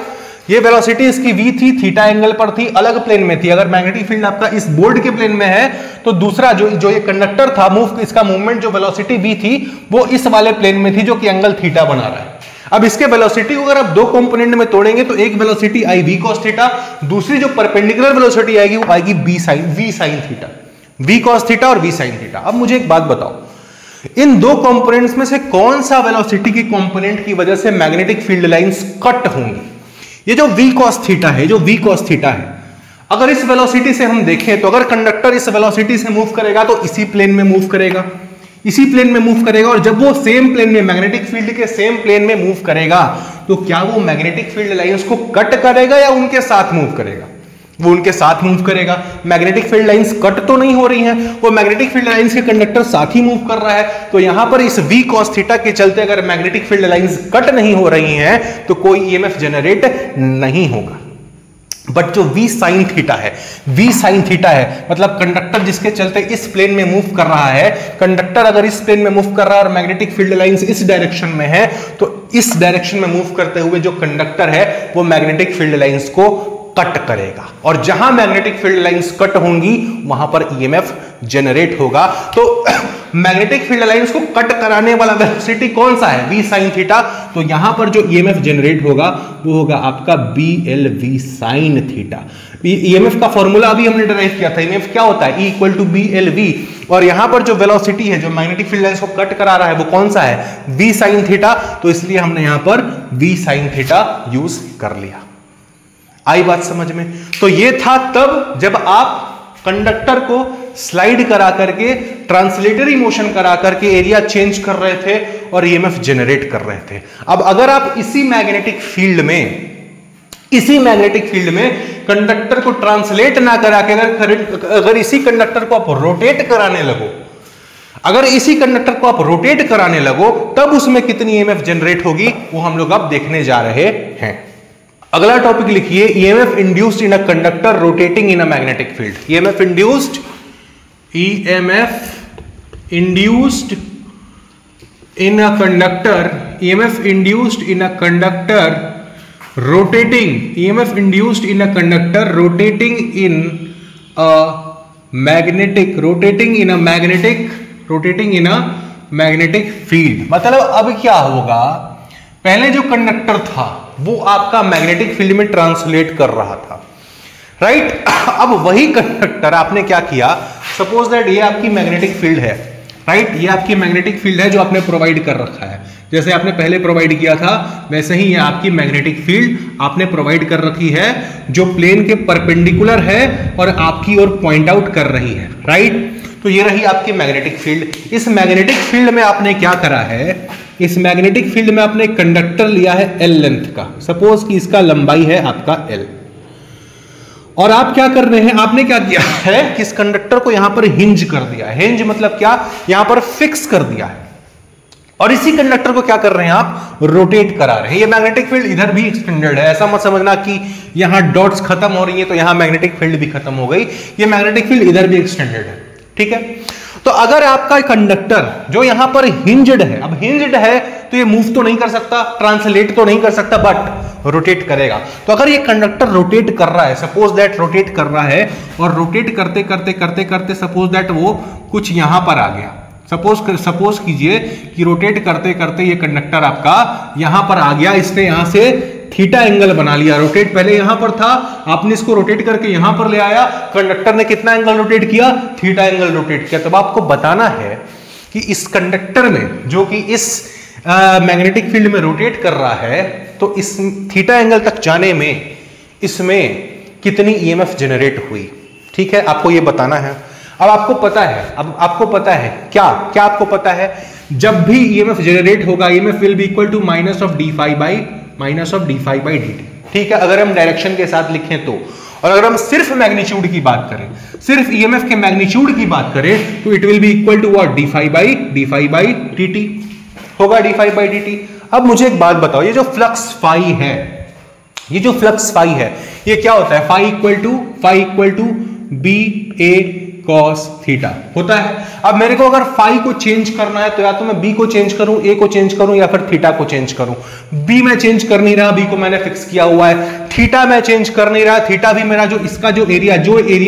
ये वेलोसिटी इसकी v थी, थीटा एंगल पर थी, अलग प्लेन में थी। अगर मैग्नेटिक फील्ड आपका इस बोर्ड के प्लेन में है तो दूसरा जो ये कंडक्टर था, इसका मूवमेंट जो वेलोसिटी v थी वो इस वाले प्लेन में थी, जो कि एंगल थीटा बना रहा है। अब इसके वेलोसिटी को अगर आप दो कंपोनेंट में तोड़ेंगे तो एक वेलोसिटी आई v cos थीटा, दूसरी जो परपेंडिकुलर वेलोसिटी आएगी वो आएगी v sin theta, v cos theta और v sin थीटा। अब मुझे एक बात बताओ, इन दो कंपोनेंट्स में से कौन सा वेलोसिटी के कंपोनेंट की वजह से मैग्नेटिक फील्ड लाइंस कट होंगी? ये जो v cos थीटा है, अगर इस वेलोसिटी से हम देखें तो अगर कंडक्टर इस वेलोसिटी से मूव करेगा तो इसी प्लेन में मूव करेगा, और जब वो सेम प्लेन में, मैग्नेटिक फील्ड के सेम प्लेन में मूव करेगा तो क्या वो मैग्नेटिक फील्ड लाइंस को कट करेगा या उनके साथ मूव करेगा? वो उनके साथ मूव करेगा। मैग्नेटिक फील्ड लाइंस कट तो नहीं हो रही हैं, वो मैग्नेटिक फील्ड लाइंस के कंडक्टर साथ ही मूव कर रहा है। तो यहां पर इस v cos थीटा के चलते अगर मैग्नेटिक फील्ड लाइंस कट नहीं हो रही हैं तो कोई ईएमएफ जनरेट नहीं होगा। बट जो v sin थीटा है मतलब कंडक्टर जिसके चलते इस प्लेन में मूव कर रहा है, कंडक्टर अगर इस प्लेन में मूव कर रहा है और मैग्नेटिक फील्ड लाइंस इस डायरेक्शन में है, तो इस डायरेक्शन में मूव करते हुए जो कंडक्टर है वो मैग्नेटिक फील्ड लाइंस को कट करेगा, और जहां मैग्नेटिक फील्ड लाइंस कट होंगी वहां पर ईएमएफ जनरेट होगा। तो मैग्नेटिक फील्ड लाइंस को कट कराने वाला वेलोसिटी कौन सा है? v sin theta. तो यहां पर जो ईएमएफ जनरेट होगा वो होगा आपका BLV sin थीटा। ईएमएफ का फॉर्मूला अभी हमने डिराइव किया था, ईएमएफ क्या होता है? E इक्वल टू BLV, और यहां पर जो वेलोसिटी है जो मैग्नेटिक फील्ड लाइंस को कट करा रहा है वो कौन सा है? v sin theta. तो इसलिए हमने यहां पर v sin थीटा यूज कर लिया। आई बात समझ में? तो ये था तब जब आप कंडक्टर को स्लाइड करा करके ट्रांसलेटरी मोशन करा करके एरिया चेंज कर रहे थे और ईएमएफ जनरेट कर रहे थे। अब अगर आप इसी मैग्नेटिक फील्ड में कंडक्टर को ट्रांसलेट ना करा के अगर इसी कंडक्टर को आप रोटेट कराने लगो, अगर इसी कंडक्टर को आप रोटेट कराने लगो, तब उसमें कितनी ईएमएफ जनरेट होगी वो हम लोग अब देखने जा रहे हैं। अगला टॉपिक लिखिए, EMF induced in a conductor rotating in a magnetic field. EMF induced in a conductor, EMF induced in a conductor rotating, EMF induced in a conductor rotating in a magnetic, rotating in a magnetic field। मतलब अब क्या होगा, पहले जो conductor था वो आपका magnetic field में ट्रांसलेट कर रहा था, राइट? अब वही कंडक्टर आपने क्या किया, सपोज दैट ये आपकी मैग्नेटिक फील्ड है, राइट? ये आपकी मैग्नेटिक फील्ड है जो आपने प्रोवाइड कर रखा है, जैसे आपने पहले प्रोवाइड किया था वैसे ही ये आपकी मैग्नेटिक फील्ड आपने प्रोवाइड कर रखी है जो प्लेन के परपेंडिकुलर है और आपकी ओर पॉइंट आउट कर रही है, राइट? तो ये रही आपकी मैग्नेटिक फील्ड। इस मैग्नेटिक फील्ड में आपने क्या करा है, इस मैग्नेटिक फील्ड में आपने कंडक्टर लिया है L लेंथ का, सपोज कि इसका लंबाई है आपका L, और आप क्या कर रहे हैं, आपने क्या किया है कि इस कंडक्टर को यहां पर हिंज कर दिया है। हिंज मतलब क्या, यहां पर फिक्स कर दिया है, और इसी कंडक्टर को क्या कर रहे हैं आप, रोटेट करा रहे हैं। ये मैग्नेटिक फील्ड इधर भी एक्सटेंडेड है, ऐसा मत समझना कि यहां डॉट्स खत्म हो रही है तो यहां मैग्नेटिक फील्ड भी खत्म हो गई, ये मैग्नेटिक फील्ड इधर भी एक्सटेंडेड है, ठीक है? तो अगर आपका कंडक्टर जो यहां पर हिंज्ड है, अब हिंज्ड है तो ये मूव तो नहीं कर सकता, ट्रांसलेट तो नहीं कर सकता, बट रोटेट करेगा। तो अगर ये कंडक्टर रोटेट कर रहा है, सपोज दैट रोटेट कर रहा है, और रोटेट करते करते करते करते सपोज दैट वो कुछ यहां पर आ गया, सपोज कीजिए कि रोटेट करते करते ये कंडक्टर आपका यहां पर आ गया, इसने यहां से थीटा एंगल बना लिया। रोटेट पहले यहां पर था, आपने इसको रोटेट करके यहां पर ले आया, कंडक्टर ने कितना एंगल रोटेट किया, थीटा एंगल रोटेट किया। तब आपको बताना है कि इस कंडक्टर में जो कि इस मैग्नेटिक फील्ड में रोटेट कर रहा है, तो इस थीटा एंगल तक जाने में इसमें कितनी ईएमएफ जनरेट हुई, ठीक है? आपको ये बताना है। अब आपको पता है क्या आपको पता है, जब भी ईएमएफ जनरेट होगा, EMF will be equal to minus of d phi by d t, ठीक है? अगर हम डायरेक्शन के साथ लिखें तो, और अगर हम सिर्फ मैग्नीट्यूड की बात करें, सिर्फ ईएमएफ के मैग्नीट्यूड की बात करें, तो it will be equal to what, d phi by d t होगा, d phi by d t. अब मुझे एक बात बताओ, ये जो फ्लक्स फाई है, ये क्या होता है? Phi equal to B A cos theta होता है। अब मेरे को अगर फाई को चेंज करना है तो या तो मैं बी को चेंज करूं, ए को चेंज करूं, या फिर थीटा को चेंज करूं। बी मैं चेंज कर नहीं रहा, बी को मैंने फिक्स किया हुआ है। थीटा मैं चेंज कर नहीं रहा, थीटा भी मेरा जो इसका जो एरिया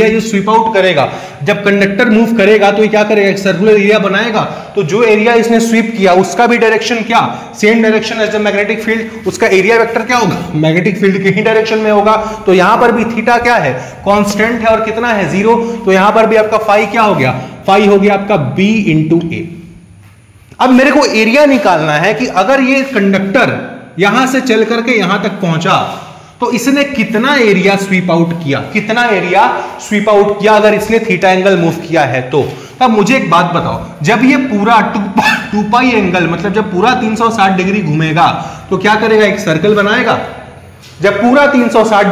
ये स्वीप आउट करेगा, जब कंडक्टर मूव करेगा तो ये क्या करेगा, एक सर्कुलर एरिया बनाएगा। तो जो एरिया इसने स्वीप किया उसका भी डायरेक्शन क्या, same direction as the magnetic field, उसका एरिया वेक्टर क्या होगा, मैग्नेटिक फील्ड के ही डायरेक्शन में होगा। तो यहां पर भी थीटा क्या है, कांस्टेंट है, और कितना है, 0। तो यहां पर भी आपका फाई क्या हो गया, फाई हो गया आपका b इंटू ए। अब मेरे को एरिया निकालना है कि अगर ये कंडक्टर यहां से चल करके यहां तक पहुंचा तो इसने कितना एरिया स्वीप आउट किया, अगर इसने थीटा एंगल मूव किया है तो। अब मुझे एक बात बताओ, जब ये पूरा 2 पाई एंगल, मतलब जब पूरा 360 डिग्री घूमेगा तो क्या करेगा, एक सर्कल बनाएगा। जब पूरा 360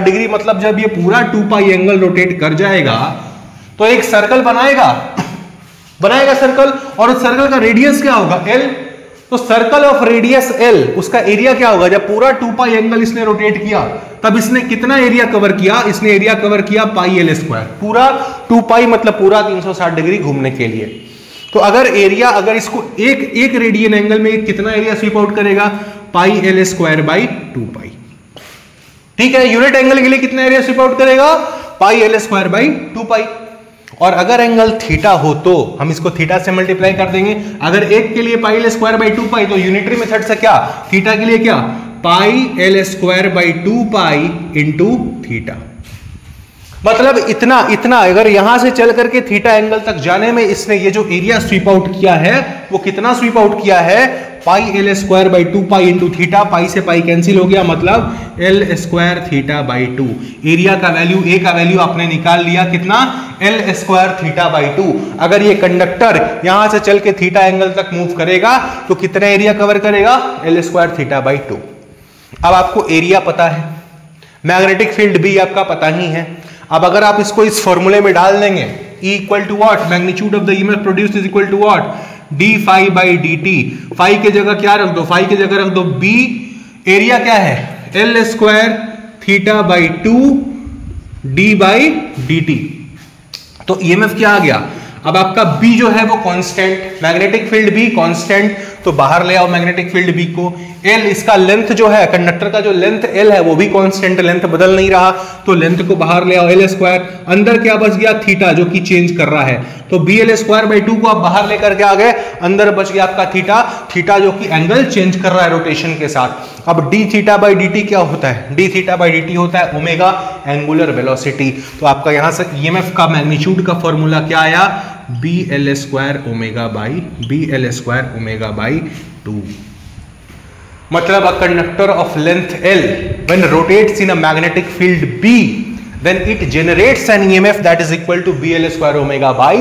डिग्री मतलब जब ये पूरा 2 पाई एंगल रोटेट कर जाएगा तो एक सर्कल बनाएगा सर्कल, और उस सर्कल का रेडियस क्या होगा, L। तो सर्कल ऑफ रेडियस L, उसका एरिया क्या होगा, जब पूरा 2 पाई एंगल इसने रोटेट किया तब इसने कितना एरिया कवर किया, इसने एरिया कवर किया पाई L स्क्वायर। पूरा 2 पाई मतलब पूरा 360 डिग्री घूमने के लिए। तो अगर इसको एक रेडियन एंगल में कितना एरिया स्वीप आउट करेगा, पाई L स्क्वायर बाई 2 पाई, ठीक है? यूनिट एंगल के लिए कितना एरिया स्वीप आउट करेगा, पाई L स्क्वायर बाई 2 पाई। और अगर एंगल थीटा हो तो हम इसको थीटा से मल्टीप्लाई कर देंगे। अगर एक के लिए पाई एल स्क्वायर बाई 2 पाई, तो यूनिटरी मेथड से क्या, थीटा के लिए क्या, पाई l square by 2 pi into theta. मतलब इतना अगर यहां से चल करके थीटा एंगल तक जाने में इसने ये जो एरिया स्वीप आउट किया है वो कितना स्वीप आउट किया है, pi l square by 2 pi into theta. Pi से पाई कैंसिल हो गया, मतलब l square theta by 2। Area का वैल्यू, ए का वैल्यू आपने निकाल लिया कितना, एल स्क्वायर थीटा बाई 2। अगर ये कंडक्टर यहां से चल के थीटा एंगल तक मूव करेगा तो कितना एरिया कवर करेगा, एल स्क्वायर थीटा बाई 2। अब आपको एरिया पता है, मैग्नेटिक फील्ड भी आपका पता ही है। अब अगर आप इसको इस फॉर्मूले में डाल देंगे, E equal to what, magnitude of the EMF produced is equal to what, d phi by d t. Phi के जगह क्या रख दो, फाई के जगह रख दो बी, एरिया क्या है, L square theta by 2 D by d T. तो ईएमएफ क्या आ गया, अब आपका B जो है वो कांस्टेंट, मैग्नेटिक फील्ड भी कांस्टेंट, तो बाहर ले आओ मैग्नेटिक फील्ड B को। L, इसका लेंथ जो है, कंडक्टर का जो लेंथ L है वो भी कांस्टेंट, लेंथ बदल नहीं रहा, तो लेंथ को बाहर ले आओ, L स्क्वायर। अंदर क्या बच गया, थीटा, जो कि चेंज कर रहा है, तो BL स्क्वायर बाई 2 को आप बाहर लेकर के आ गए, अंदर बच गया आपका थीटा, थीटा जो कि एंगल चेंज कर रहा है रोटेशन के साथ। अब D theta by d T क्या होता है, D theta by d T होता है ओमेगा, एंगुलर वेलोसिटी। तो आपका यहां से ईएमएफ का मैग्नीट्यूड का फॉर्मूला क्या आया, B L square omega by 2। मतलब a conductor of length L when rotates in a magnetic field B, then it generates an EMF that is equal to BL square omega by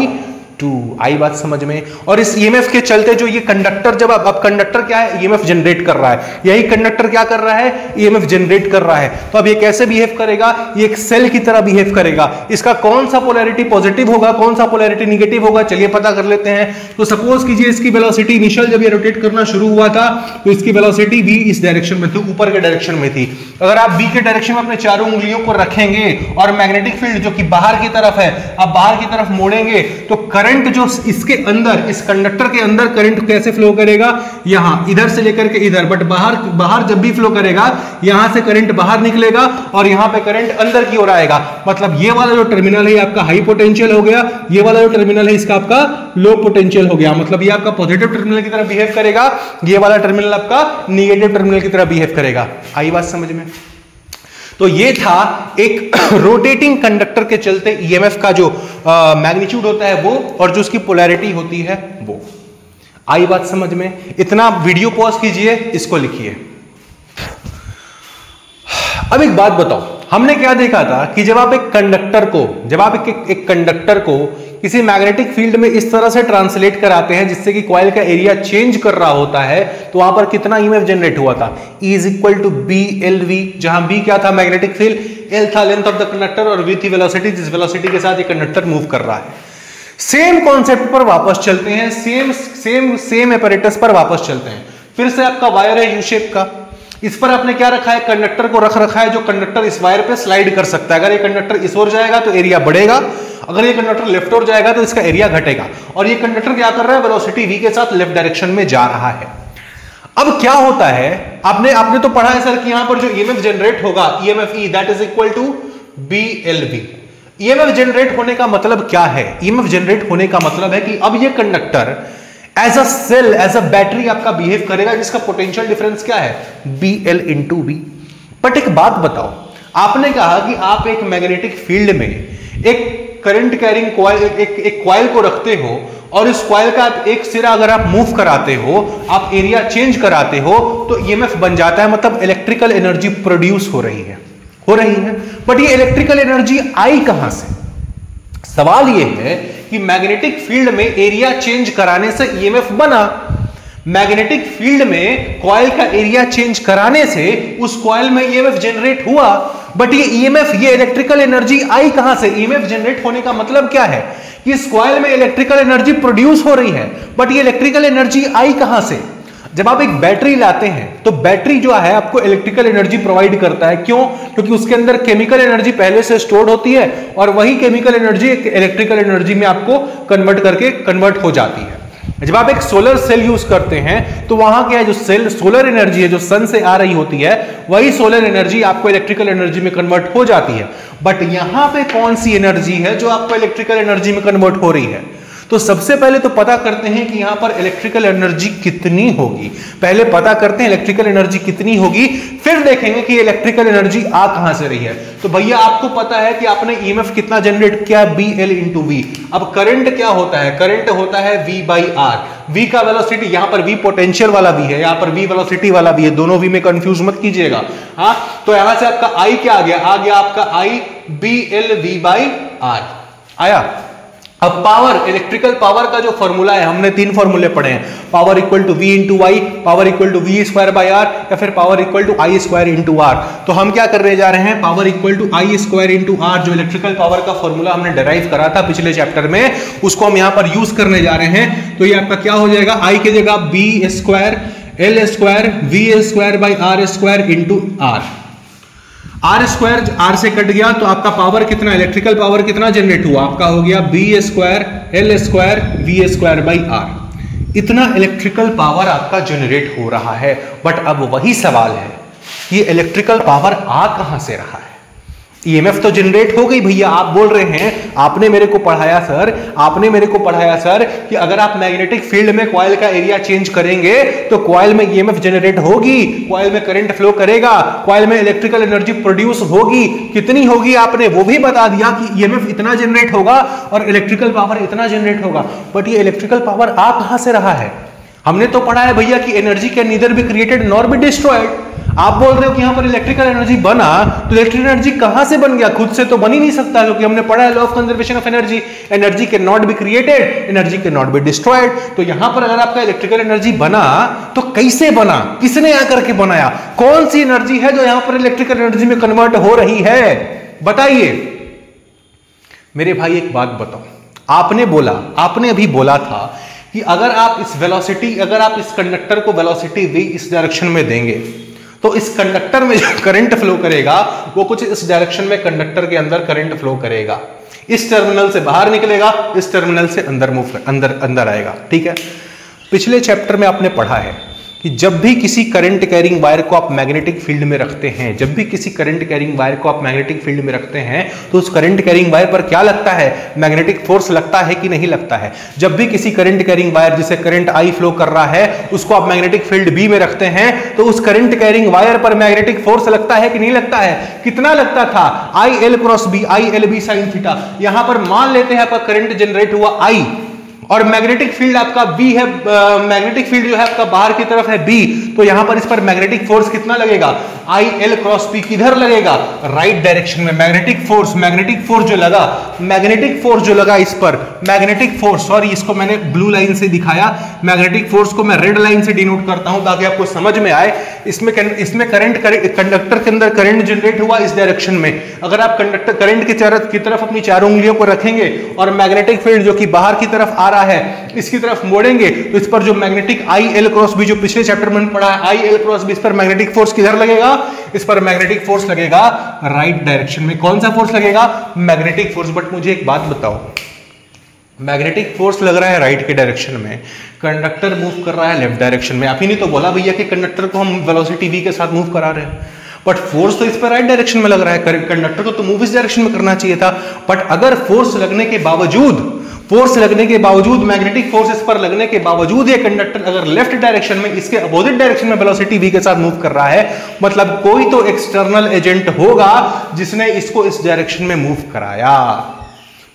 2। आई बात समझ में। और इस EMF के चलते जो ये कंडक्टर, जब अब कंडक्टर क्या है, EMF जनरेट कर रहा है, यही कंडक्टर क्या कर रहा है, EMF जनरेट कर रहा है। तो अब ये कैसे बिहेव करेगा, ये एक सेल की तरह बिहेव करेगा। इसका कौन सा पोलैरिटी पॉजिटिव होगा, कौन सा पोलैरिटी निगेटिव होगा, चलिए पता कर लेते हैं। तो सपोज कीजिए इसकी वेलोसिटी इनिशियल जब ये रोटेट करना शुरू हुआ था तो इसकी वेलोसिटी भी इस डायरेक्शन में थी, ऊपर के डायरेक्शन में थी। अगर आप बी के डायरेक्शन में अपने चारों उंगलियों को रखेंगे और मैग्नेटिक फील्ड जो कि बाहर की तरफ है, आप बाहर की तरफ मोड़ेंगे तो करंट जो इसके अंदर, इस कंडक्टर के अंदर करंट कैसे फ्लो करेगा, यहां इधर से लेकर के इधर, बट बाहर जब भी फ्लो करेगा यहां से करंट बाहर निकलेगा और यहां पे करंट अंदर की ओर आएगा। मतलब ये वाला जो टर्मिनल है आपका हाई पोटेंशियल हो गया, ये वाला जो टर्मिनल है इसका आपका लो पोटेंशियल हो गया। मतलब ये आपका पॉजिटिव टर्मिनल की तरह बिहेव करेगा, ये वाला टर्मिनल आपका निगेटिव टर्मिनल की तरह बिहेव करेगा। आई बात समझ में। तो ये था एक रोटेटिंग कंडक्टर के चलते ईएमएफ का जो मैग्नीट्यूड होता है वो, और जो उसकी पोलैरिटी होती है वो। आई बात समझ में। इतना वीडियो पॉज कीजिए, इसको लिखिए। अब एक बात बताओ, हमने क्या देखा था कि जब आप एक कंडक्टर को किसी मैग्नेटिक फील्ड में इस तरह से ट्रांसलेट कराते हैं जिससे कि कॉइल का एरिया चेंज कर रहा होता है, तो वहां पर कितना ईएमएफ जनरेट हुआ था, E is equal to B L V, जहां बी क्या था, मैग्नेटिक फील्ड, एल था लेंथ ऑफ द कंडक्टर, और वी थी वेलोसिटी, जिस वेलोसिटी के साथ ये कंडक्टर मूव कर रहा है। सेम कॉन्सेप्ट पर वापस चलते हैं, सेम एपरेटस पर वापस चलते हैं। फिर से आपका वायर है यू शेप का, इस पर आपने क्या रखा है, कंडक्टर को रख रखा है, जो कंडक्टर इस वायर पे स्लाइड कर सकता है। अगर ये कंडक्टर इस ओर जाएगा तो एरिया बढ़ेगा, अगर ये कंडक्टर लेफ्ट ओर जाएगा तो इसका एरिया घटेगा। और ये कंडक्टर क्या कर रहा है, वेलोसिटी v के साथ लेफ्ट डायरेक्शन में जा रहा है। अब क्या होता है, आपने तो पढ़ा है सर कि यहां पर जो ईएमएफ जनरेट होगा, EMF E that is equal to BLV। EMF generate होने का मतलब क्या है, ईएमएफ जनरेट होने का मतलब है कि अब ये conductor as a cell, as a battery आपका बिहेव करेगा, जिसका पोटेंशियल डिफरेंस क्या है, BL इंटू V। बट एक बात बताओ, आपने कहा कि आप एक मैग्नेटिक फील्ड में एक करंट कैरिंग कॉइल, एक कॉइल को रखते हो, और इस कॉइल का एक सिरा अगर आप मूव कराते हो, आप एरिया चेंज कराते हो, तो ईएमएफ बन जाता है। मतलब इलेक्ट्रिकल एनर्जी प्रोड्यूस हो रही है। बट ये इलेक्ट्रिकल एनर्जी आई कहां से? सवाल ये है कि मैग्नेटिक फील्ड में एरिया चेंज कराने से ईएमएफ बना, मैग्नेटिक फील्ड में कॉइल का एरिया चेंज कराने से उस कॉइल में ईएमएफ जनरेट हुआ, बट ये ईएमएफ, ये इलेक्ट्रिकल एनर्जी आई कहां से? ईएमएफ जनरेट होने का मतलब क्या है कि इस कॉइल में इलेक्ट्रिकल एनर्जी प्रोड्यूस हो रही है, बट ये इलेक्ट्रिकल एनर्जी आई कहां से? जब आप एक बैटरी लाते हैं तो बैटरी जो है आपको इलेक्ट्रिकल एनर्जी प्रोवाइड करता है। क्यों? क्योंकि उसके अंदर केमिकल एनर्जी पहले से स्टोर्ड होती है, और वही केमिकल एनर्जी इलेक्ट्रिकल एनर्जी में आपको कन्वर्ट हो जाती है। जब आप एक सोलर सेल यूज करते हैं तो वहां क्या है, जो सेल सोलर एनर्जी है जो सन से आ रही होती है, वही सोलर एनर्जी आपको इलेक्ट्रिकल एनर्जी में कन्वर्ट हो जाती है। बट यहां पे कौन सी एनर्जी है जो आपको इलेक्ट्रिकल एनर्जी में कन्वर्ट हो रही है? तो सबसे पहले तो पता करते हैं कि यहां पर इलेक्ट्रिकल एनर्जी कितनी होगी। पहले पता करते हैं इलेक्ट्रिकल एनर्जी कितनी होगी, फिर देखेंगे कि इलेक्ट्रिकल एनर्जी आ कहां से रही है। तो भैया आपको पता है कि आपने ईएमएफ कितना जनरेट किया, BL इंटू वी। अब करंट क्या होता है? करंट होता है V बाई R। V का वेलोसिटी, यहां पर V पोटेंशियल वाला V है, यहां पर V वेलोसिटी वाला V है, दोनों V में कंफ्यूज मत कीजिएगा। हाँ, तो यहां से आपका I क्या आ गया आपका I BL V by R आया। अब पावर, इलेक्ट्रिकल पावर का जो फॉर्मूला है, हमने 3 फॉर्मूले पढ़े हैं, power equal to V into Y, power equal to V square by R, या फिर power equal to I square into R। तो हम क्या करने जा रहे हैं, power equal to I square into R, जो इलेक्ट्रिकल पावर का फॉर्मूला हमने डिराइव करा था पिछले चैप्टर में, उसको हम यहां पर यूज करने जा रहे हैं। तो ये आपका क्या हो जाएगा, I की जगह B square L square V square by R square into R। R square R से कट गया तो आपका पावर कितना, इलेक्ट्रिकल पावर कितना जनरेट हुआ, आपका हो गया B square L square V square by R। इतना इलेक्ट्रिकल पावर आपका जनरेट हो रहा है। बट अब वही सवाल है, ये इलेक्ट्रिकल पावर आ कहां से रहा है? ईएमएफ तो जनरेट हो गई भैया, आप बोल रहे हैं, आपने मेरे को पढ़ाया सर कि अगर आप मैग्नेटिक फील्ड में कॉइल का एरिया चेंज करेंगे तो कॉइल में ईएमएफ जनरेट होगी, कॉइल में करंट फ्लो करेगा, कॉइल में इलेक्ट्रिकल एनर्जी प्रोड्यूस होगी। कितनी होगी आपने वो भी बता दिया कि ईएमएफ इतना जनरेट होगा और इलेक्ट्रिकल पावर इतना जनरेट होगा। बट ये इलेक्ट्रिकल पावर आ कहां से रहा है? हमने तो पढ़ा है भैया कि energy can neither be created nor be destroyed. आप बोल रहे हो कि यहां पर इलेक्ट्रिकल एनर्जी बना, तो इलेक्ट्रिकल एनर्जी कहां से बन गया? खुद से तो बन ही नहीं सकता, क्योंकि हमने पढ़ा है law of conservation of energy, energy can not be created, energy can not be destroyed. तो यहां पर अगर आपका इलेक्ट्रिकल एनर्जी बना तो कैसे बना, किसने आकर के बनाया, कौन सी एनर्जी है जो यहां पर इलेक्ट्रिकल एनर्जी में कन्वर्ट हो रही है, बताइए मेरे भाई। एक बात बताओ, आपने अभी बोला था कि अगर आप इस कंडक्टर को वेलोसिटी v इस डायरेक्शन में देंगे तो इस कंडक्टर में जो करंट फ्लो करेगा वो कुछ इस डायरेक्शन में कंडक्टर के अंदर करंट फ्लो करेगा, इस टर्मिनल से बाहर निकलेगा, इस टर्मिनल से अंदर आएगा। ठीक है, पिछले चैप्टर में आपने पढ़ा है कि जब भी किसी करंट कैरिंग वायर को आप मैग्नेटिक फील्ड में रखते हैं, तो उस करंट कैरिंग वायर पर क्या लगता है, मैग्नेटिक फोर्स लगता है कि नहीं लगता है। जब भी किसी करंट कैरिंग वायर जिसे करंट I फ्लो कर रहा है उसको आप मैग्नेटिक फील्ड B में रखते हैं तो उस करंट कैरिंग वायर पर मैग्नेटिक फोर्स लगता है कि नहीं लगता है? कितना लगता था, IL cross B, ILB sine theta. यहां पर मान लेते हैं आपका करंट जनरेट हुआ I और मैग्नेटिक फील्ड आपका B है, मैग्नेटिक फील्ड जो है आपका बाहर की तरफ है B, तो यहां पर इस पर मैग्नेटिक फोर्स कितना लगेगा, IL क्रॉस P किधर लगेगा, राइट डायरेक्शन में। मैग्नेटिक फोर्स जो लगा इस पर, मैग्नेटिक फोर्स, सॉरी इसको मैंने ब्लू लाइन से दिखाया, मैग्नेटिक फोर्स को मैं रेड लाइन से डिनोट करता हूं ताकि आपको समझ में आए। इसमें कंडक्टर के अंदर करंट जनरेट हुआ इस डायरेक्शन में। अगर आप करंट की तरफ अपनी चारों उंगलियों को रखेंगे और मैग्नेटिक फील्ड जो कि बाहर की तरफ आ रहा है इसकी तरफ मोड़ेंगे तो इस पर जो मैग्नेटिक IL क्रॉस B जो पिछले चैप्टर में पढ़ा है, IL क्रॉस B, इस पर मैग्नेटिक फोर्स किधर लगेगा, इस पर मैग्नेटिक फोर्स लगेगा राइट डायरेक्शन में। कौन सा फोर्स लगेगा, मैग्नेटिक फोर्स। बट मुझे एक बात बताओ, मैग्नेटिक फोर्स लग रहा है राइट के डायरेक्शन में, कंडक्टर मूव कर रहा है लेफ्ट डायरेक्शन में। आप ही नहीं तो बोला भैया कि कंडक्टर को हम वेलोसिटी v के साथ मूव करा रहे हैं, बट फोर्स तो इस पर राइट डायरेक्शन में लग रहा है, कंडक्टर को तो मूव इस डायरेक्शन में करना चाहिए था। बट अगर फोर्स लगने के बावजूद मैग्नेटिक फोर्स इस पर लगने के बावजूद ये कंडक्टर अगर लेफ्ट डायरेक्शन में इसके अपोजिट डायरेक्शन में वेलोसिटी v के साथ मूव कर रहा है, मतलब कोई तो एक्सटर्नल एजेंट होगा जिसने इसको इस डायरेक्शन में मूव कराया,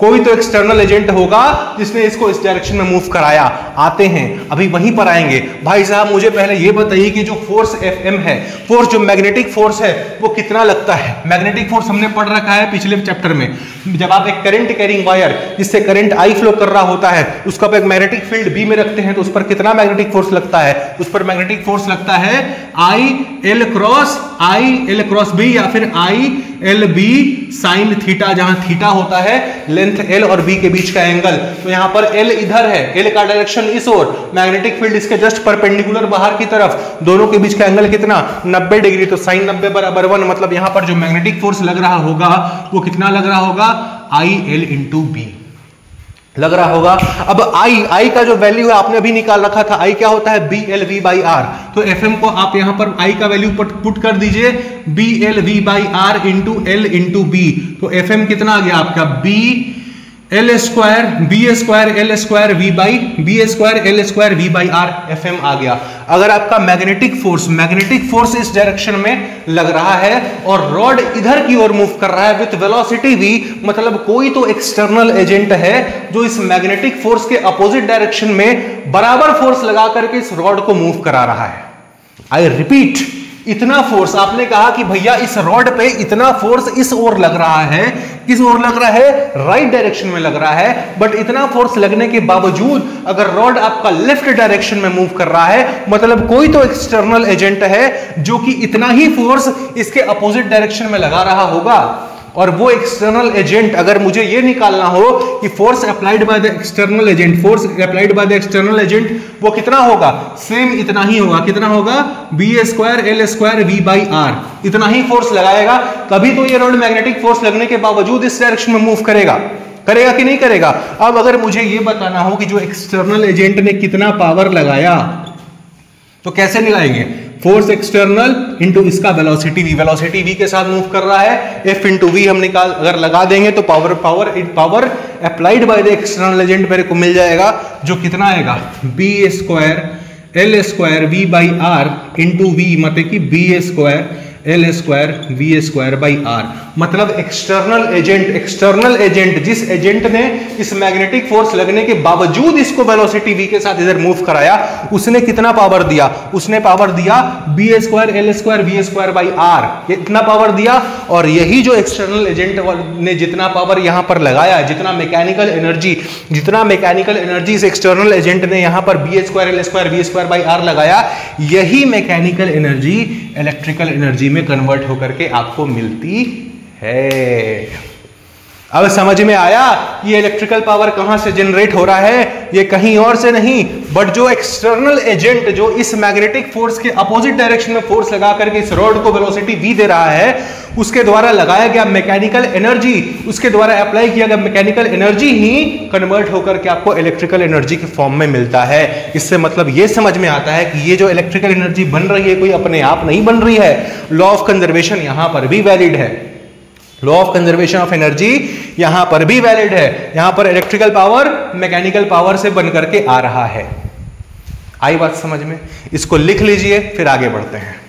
कोई तो एक्सटर्नल एजेंट होगा जिसने इसको इस डायरेक्शन में मूव कराया। आते हैं अभी वहीं पर आएंगे। भाई साहब मुझे पहले ये बताइए कि जो फोर्स Fm है, फोर्स जो मैग्नेटिक फोर्स है वो कितना लगता है। मैग्नेटिक फोर्स हमने पढ़ रखा है पिछले चैप्टर में। जब आप एक करंट कैरिंग वायर जिससे करंट I फ्लो कर रहा होता है उसको आप एक मैग्नेटिक फील्ड B में रखते हैं तो उस पर कितना मैग्नेटिक फोर्स लगता है, उस पर मैग्नेटिक फोर्स लगता है IL क्रॉस B या फिर ILB साइन थीटा, जहां थीटा होता है लेंथ L और B के बीच का एंगल। तो यहां पर L इधर है, L का डायरेक्शन इस ओर, मैग्नेटिक फील्ड इसके जस्ट परपेंडिकुलर बाहर की तरफ, दोनों के बीच का एंगल कितना 90 डिग्री। तो साइन 90 बराबर 1, मतलब यहां पर जो मैग्नेटिक फोर्स लग रहा होगा वो कितना लग रहा होगा, IL इंटू B। लग रहा होगा। अब आई का जो वैल्यू है आपने अभी निकाल रखा था, आई क्या होता है BLV/R। तो FM को आप यहां पर आई का वैल्यू पुट कर दीजिए BLV/R into L into B। तो FM कितना आ गया आपका BL square L square V/R FM आ गया। अगर आपका मैग्नेटिक फोर्स इस डायरेक्शन में लग रहा है और रॉड इधर की ओर मूव कर रहा है विथ वेलोसिटी V, मतलब कोई तो एक्सटर्नल एजेंट है जो इस मैग्नेटिक फोर्स के अपोजिट डायरेक्शन में बराबर फोर्स लगा करके इस रॉड को मूव करा रहा है। आई रिपीट, इतना फोर्स, आपने कहा कि भैया इस रॉड पे इतना फोर्स इस ओर लग रहा है, किस ओर लग रहा है, राइट डायरेक्शन में लग रहा है, बट इतना फोर्स लगने के बावजूद अगर रॉड आपका लेफ्ट डायरेक्शन में मूव कर रहा है, मतलब कोई तो एक्सटर्नल एजेंट है जो कि इतना ही फोर्स इसके अपोजिट डायरेक्शन में लगा रहा होगा। और वो एक्सटर्नल एजेंट, अगर मुझे ये निकालना हो कि force applied by the external agent वो कितना होगा, सेम इतना ही होगा। कितना होगा BL V/R, इतना ही फोर्स लगाएगा, तभी तो ये रॉड मैग्नेटिक फोर्स लगने के बावजूद इस डायरेक्शन में मूव करेगा कि नहीं करेगा। अब अगर मुझे ये बताना हो कि जो एक्सटर्नल एजेंट ने कितना पावर लगाया, तो कैसे लगाएंगे, फोर्स एक्सटर्नल इंटू इसका वेलोसिटी V के साथ मूव कर रहा है, F इंटू V हम अगर लगा देंगे तो power applied by the external agent मेरे को मिल जाएगा, जो कितना आएगा BL V/R इंटू V, मतलब कि BL/V/R। मतलब एक्सटर्नल एजेंट जिस एजेंट ने इस मैग्नेटिक फोर्स लगने के बावजूद इसको वेलोसिटी V के साथ इधर मूव कराया, उसने कितना पावर दिया, उसने पावर दिया BL/V/R, इतना पावर दिया। और यही जो एक्सटर्नल एजेंट ने जितना पावर यहां पर लगाया, जितना मैकेनिकल एनर्जी इस एक्सटर्नल एजेंट ने यहां पर BL/V/R लगाया, यही मैकेनिकल एनर्जी इलेक्ट्रिकल एनर्जी में कन्वर्ट होकर के आपको मिलती है। अब समझ में आया ये इलेक्ट्रिकल पावर कहां से जनरेट हो रहा है, ये कहीं और से नहीं बट जो एक्सटर्नल एजेंट जो इस मैग्नेटिक फोर्स के अपोजिट डायरेक्शन में फोर्स लगा करके इस रॉड को वेलोसिटी V दे रहा है, उसके द्वारा लगाया गया मैकेनिकल एनर्जी, उसके द्वारा अप्लाई किया गया मैकेनिकल एनर्जी ही कन्वर्ट होकर के आपको इलेक्ट्रिकल एनर्जी के फॉर्म में मिलता है। इससे मतलब ये समझ में आता है कि ये जो इलेक्ट्रिकल एनर्जी बन रही है कोई अपने आप नहीं बन रही है, लॉ ऑफ कंजर्वेशन यहां पर भी वैलिड है, law of conservation of energy यहां पर भी वैलिड है। यहां पर इलेक्ट्रिकल पावर मैकेनिकल पावर से बन करके आ रहा है। आई बात समझ में, इसको लिख लीजिए फिर आगे बढ़ते हैं।